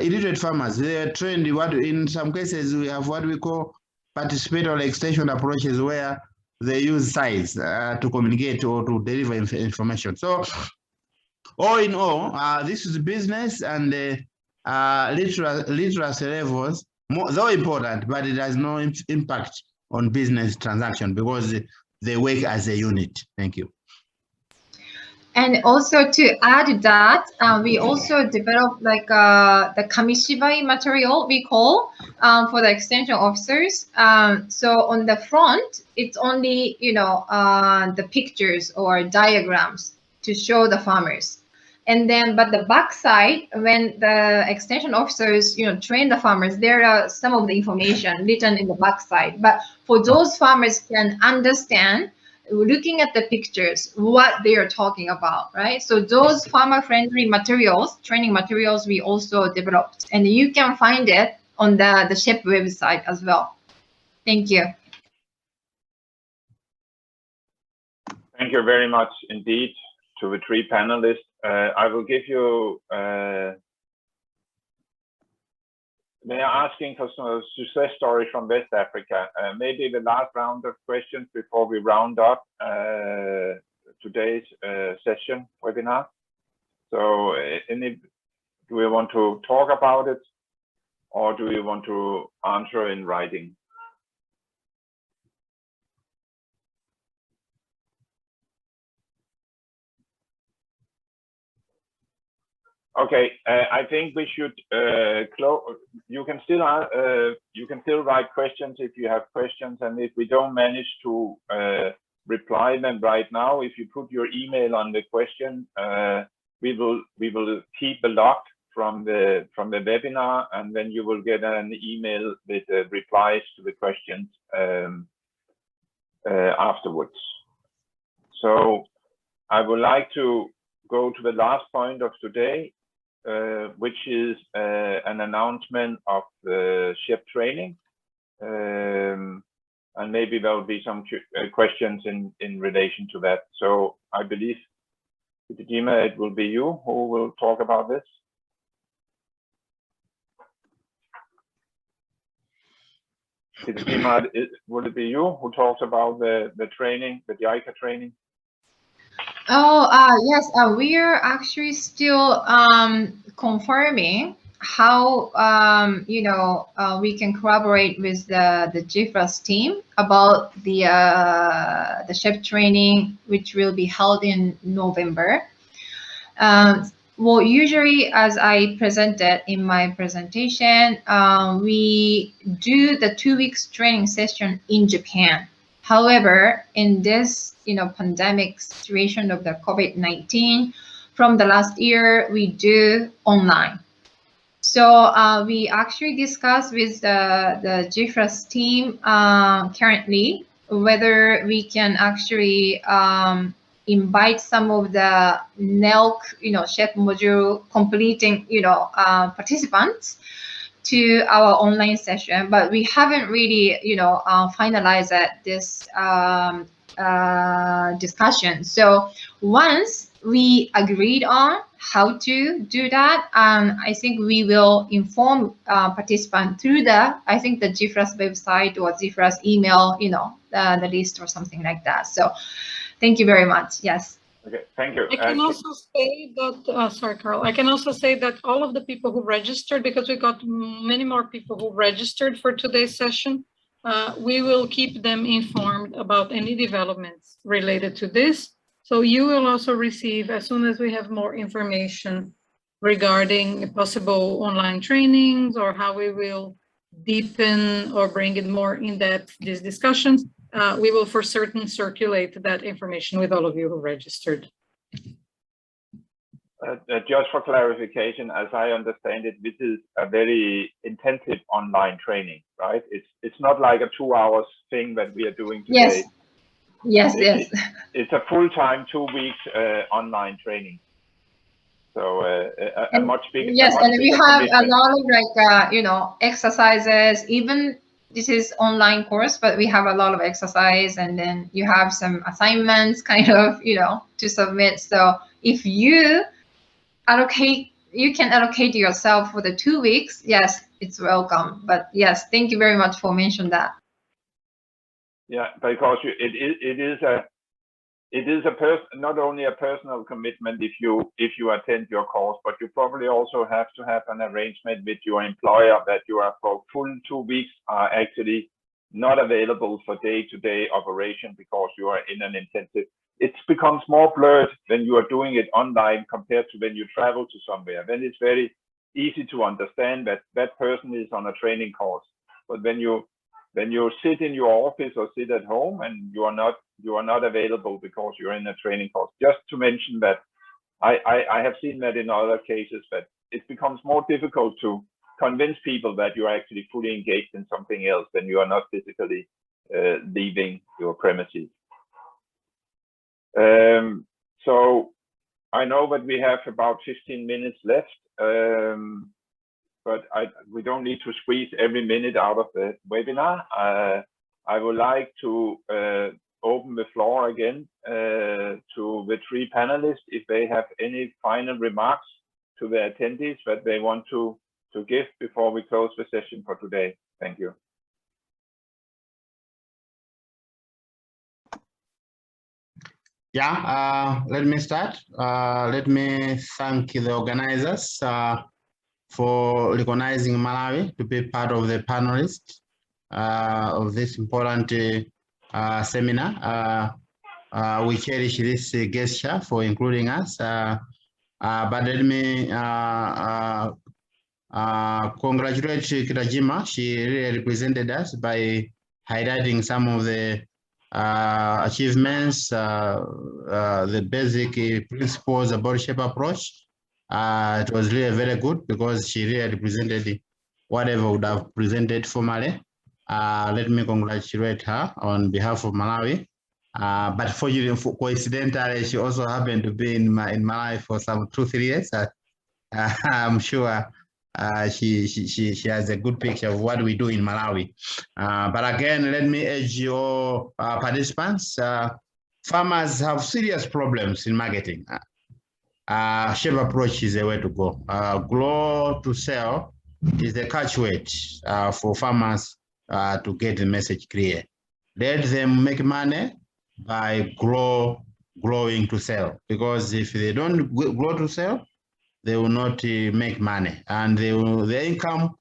illiterate farmers. They are trained. In some cases, we have what we call participatory extension approaches, where they use signs to communicate or to deliver information. So, all in all, this is business, and literacy levels, though important, but it has no impact on business transaction, because they work as a unit. Thank you. And also to add that, we also developed like the kamishibai material we call for the extension officers. So on the front, it's only the pictures or diagrams to show the farmers. And then, but the back side, when the extension officers, train the farmers, there are some of the information written in the back side. But for those farmers can understand, looking at the pictures, what they are talking about, right? So those farmer-friendly materials, training materials, we also developed, and you can find it on the SHEP website as well. Thank you. Thank you very much indeed to the three panelists. I will give you, they are asking for some success stories from West Africa. Maybe the last round of questions before we round up today's session webinar. So do we want to talk about it, or do we want to answer in writing? Okay, I think we should close. You can still write questions if you have questions, and if we don't manage to reply them right now, if you put your email on the question, we will keep a log from the webinar, and then you will get an email with replies to the questions afterwards. So I would like to go to the last point of today, which is an announcement of the SHEP training. And maybe there will be some questions in relation to that. So I believe, Dima, it will be you who will talk about this. Dima, will it be you who talks about the training, the JICA training? Oh, yes, we are actually still confirming how we can collaborate with the GFRAS team about the SHEP training, which will be held in November. Well, usually, as I presented in my presentation, we do the 2 weeks training session in Japan. However, in this pandemic situation of the COVID-19, from the last year, we do online. So we actually discussed with the GFRAS team currently whether we can actually invite some of the NELC, SHEP module completing, participants to our online session, but we haven't really, finalized this discussion. So once we agreed on how to do that, I think we will inform participants through the GFRAS website or GFRAS email, the list or something like that. So thank you very much. Yes. Okay, thank you. I can also say that, sorry, Carl, I can also say that all of the people who registered, because we got many more people who registered for today's session, we will keep them informed about any developments related to this. So you will also receive, as soon as we have more information regarding possible online trainings or how we will deepen or bring it more in depth, these discussions, we will for certain circulate that information with all of you who registered. Just for clarification, as I understand it, this is a very intensive online training, right? It's not like a 2 hours thing that we are doing today. Yes. It's a full-time 2 weeks online training. So a much bigger. Yes, and we have a lot of exercises. Even this is online course, but we have a lot of exercise, and then you have some assignments to submit. So if you can allocate yourself for the 2 weeks, yes, it's welcome. But yes, thank you very much for mentioning that. Yeah, because it is not only a personal commitment if you attend your course, but you probably also have to have an arrangement with your employer that you are for full 2 weeks are actually not available for day-to-day operation because you are in an intensive. It becomes more blurred when you are doing it online compared to when you travel to somewhere. Then it's very easy to understand that that person is on a training course. But when you sit in your office or sit at home and you are not available because you're in a training course. Just to mention that I have seen that in other cases that it becomes more difficult to convince people that you are actually fully engaged in something else when you are not physically leaving your premises. So I know that we have about 15 minutes left, but we don't need to squeeze every minute out of the webinar. I would like to open the floor again to the 3 panelists if they have any final remarks to the attendees that they want to give before we close the session for today. Thank you. Yeah, let me start. Let me thank the organizers for recognizing Malawi to be part of the panelists of this important seminar. We cherish this gesture for including us. But let me congratulate Kitajima. She really represented us by highlighting some of the achievements, the basic principles about SHEP approach. It was really very good because she really represented whatever would have presented formally. Let me congratulate her on behalf of Malawi. But fortunately, coincidentally, she also happened to be in Malawi for some 2-3 years. I'm sure she has a good picture of what we do in Malawi. But again, let me urge your participants. Farmers have serious problems in marketing. SHEP approach is the way to go. Grow to sell is the catchword for farmers to get the message clear. Let them make money by growing to sell, because if they don't grow to sell, they will not make money, and the income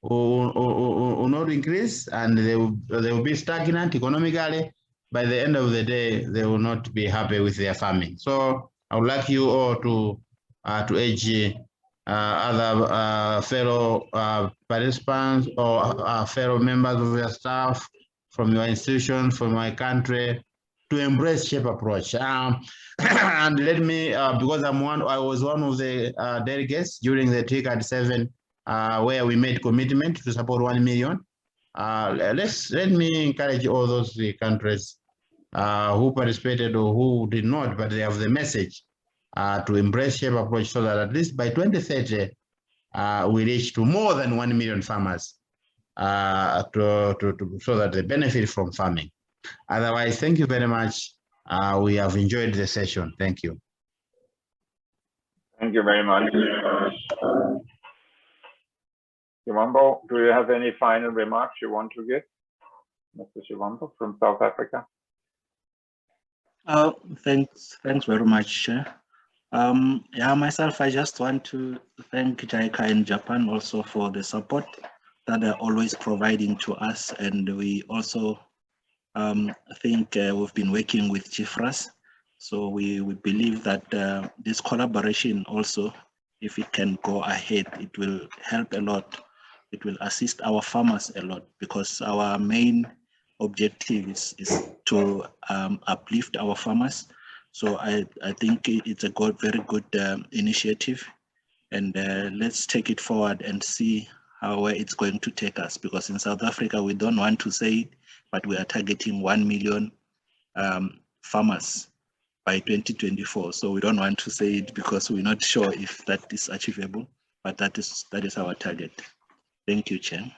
will not increase, and they will be stagnant economically. By the end of the day, they will not be happy with their farming. So I would like you all to urge other fellow participants or fellow members of your staff from your institution, from my country, to embrace SHEP approach. And let me, because I was one of the delegates during the JICA and 7, where we made commitment to support 1 million. Let me encourage all those countries who participated or who did not, but they have the message to embrace SHEP approach, so that at least by 2030, we reach to more than 1 million farmers so that they benefit from farming. Otherwise, thank you very much. We have enjoyed the session. Thank you. Thank you very much. Shivambo, do you have any final remarks you want to give? Mr. Shivambo from South Africa. Thanks very much. Yeah, myself, I just want to thank JICA and Japan also for the support that they're always providing to us. And we also think we've been working with GFRAS. So we believe that this collaboration also, if it can go ahead, it will help a lot. It will assist our farmers a lot, because our main objective is to uplift our farmers. So I think it's a very good initiative, and let's take it forward and see where it's going to take us, because in South Africa, we don't want to say it, but we are targeting 1 million farmers by 2024. So we don't want to say it because we're not sure if that is achievable, but that is our target. Thank you, Chair.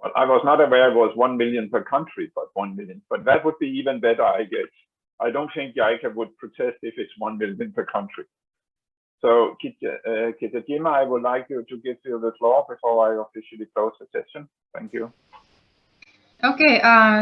Well, I was not aware it was 1 million per country, but 1 million. But that would be even better, I guess. I don't think JICA would protest if it's 1 million per country. So, Kitajima, I would like you to give you the floor before I officially close the session. Thank you. Okay,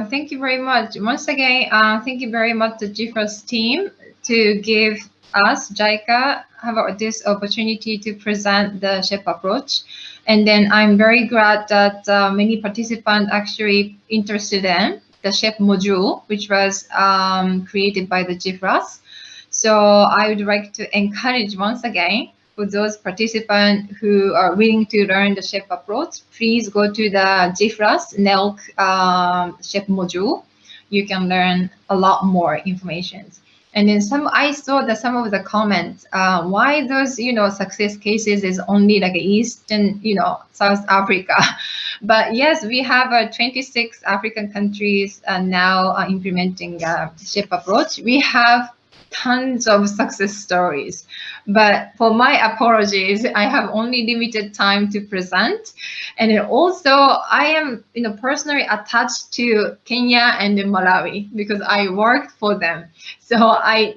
thank you very much. Once again, thank you very much to GFRAS team to give us, JICA, have this opportunity to present the SHEP approach. And then I'm very glad that many participants actually interested in the SHEP module, which was created by the GFRAS. So I would like to encourage once again, for those participants who are willing to learn the SHEP approach, please go to the GFRAS NELC SHEP module. You can learn a lot more information. And then I saw that some of the comments, why those, success cases is only like Eastern, South Africa. But yes, we have 26 African countries now implementing SHEP approach. We have tons of success stories, but for my apologies, I have only limited time to present. And then also I am personally attached to Kenya and Malawi because I worked for them. So I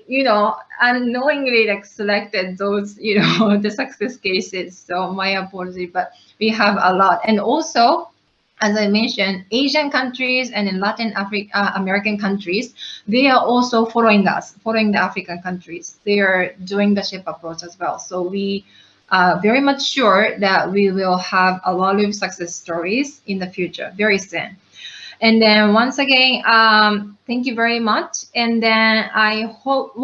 unknowingly selected those the success cases. So my apology, but we have a lot. And also, as I mentioned, Asian countries and in Latin American countries, they are also following us, following the African countries. They are doing the SHEP approach as well. So we are very much sure that we will have a lot of success stories in the future, very soon. And then once again, thank you very much. And then I hope,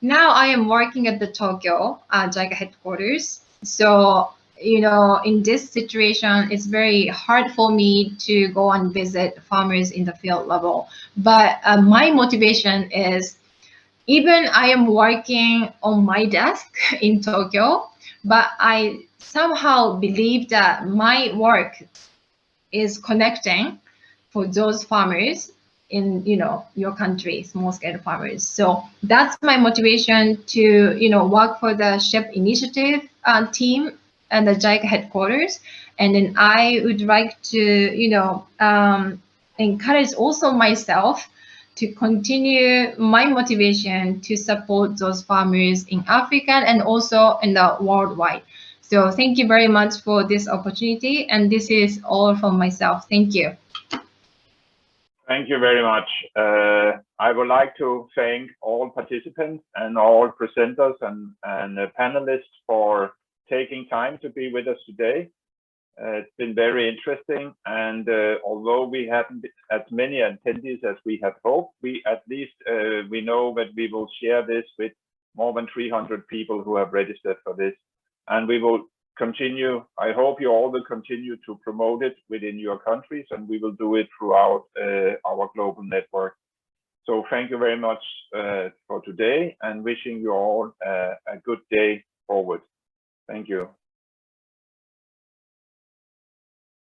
now I am working at the Tokyo JICA headquarters. So in this situation, it's very hard for me to go and visit farmers in the field level. But my motivation is, even I am working on my desk in Tokyo, but I somehow believe that my work is connecting for those farmers in, you know, your country, small scale farmers. So that's my motivation to, you know, work for the SHEP initiative team and the JICA headquarters. And then I would like to, you know, encourage also myself to continue my motivation to support those farmers in Africa and also in the worldwide. So thank you very much for this opportunity. And this is all from myself. Thank you. Thank you very much. I would like to thank all participants and all presenters and panelists for taking time to be with us today. It's been very interesting, and although we haven't as many attendees as we had hoped, we at least we know that we will share this with more than 300 people who have registered for this, and we will continue. I hope you all will continue to promote it within your countries, and we will do it throughout our global network. So thank you very much for today, and wishing you all a good day forward. Thank you.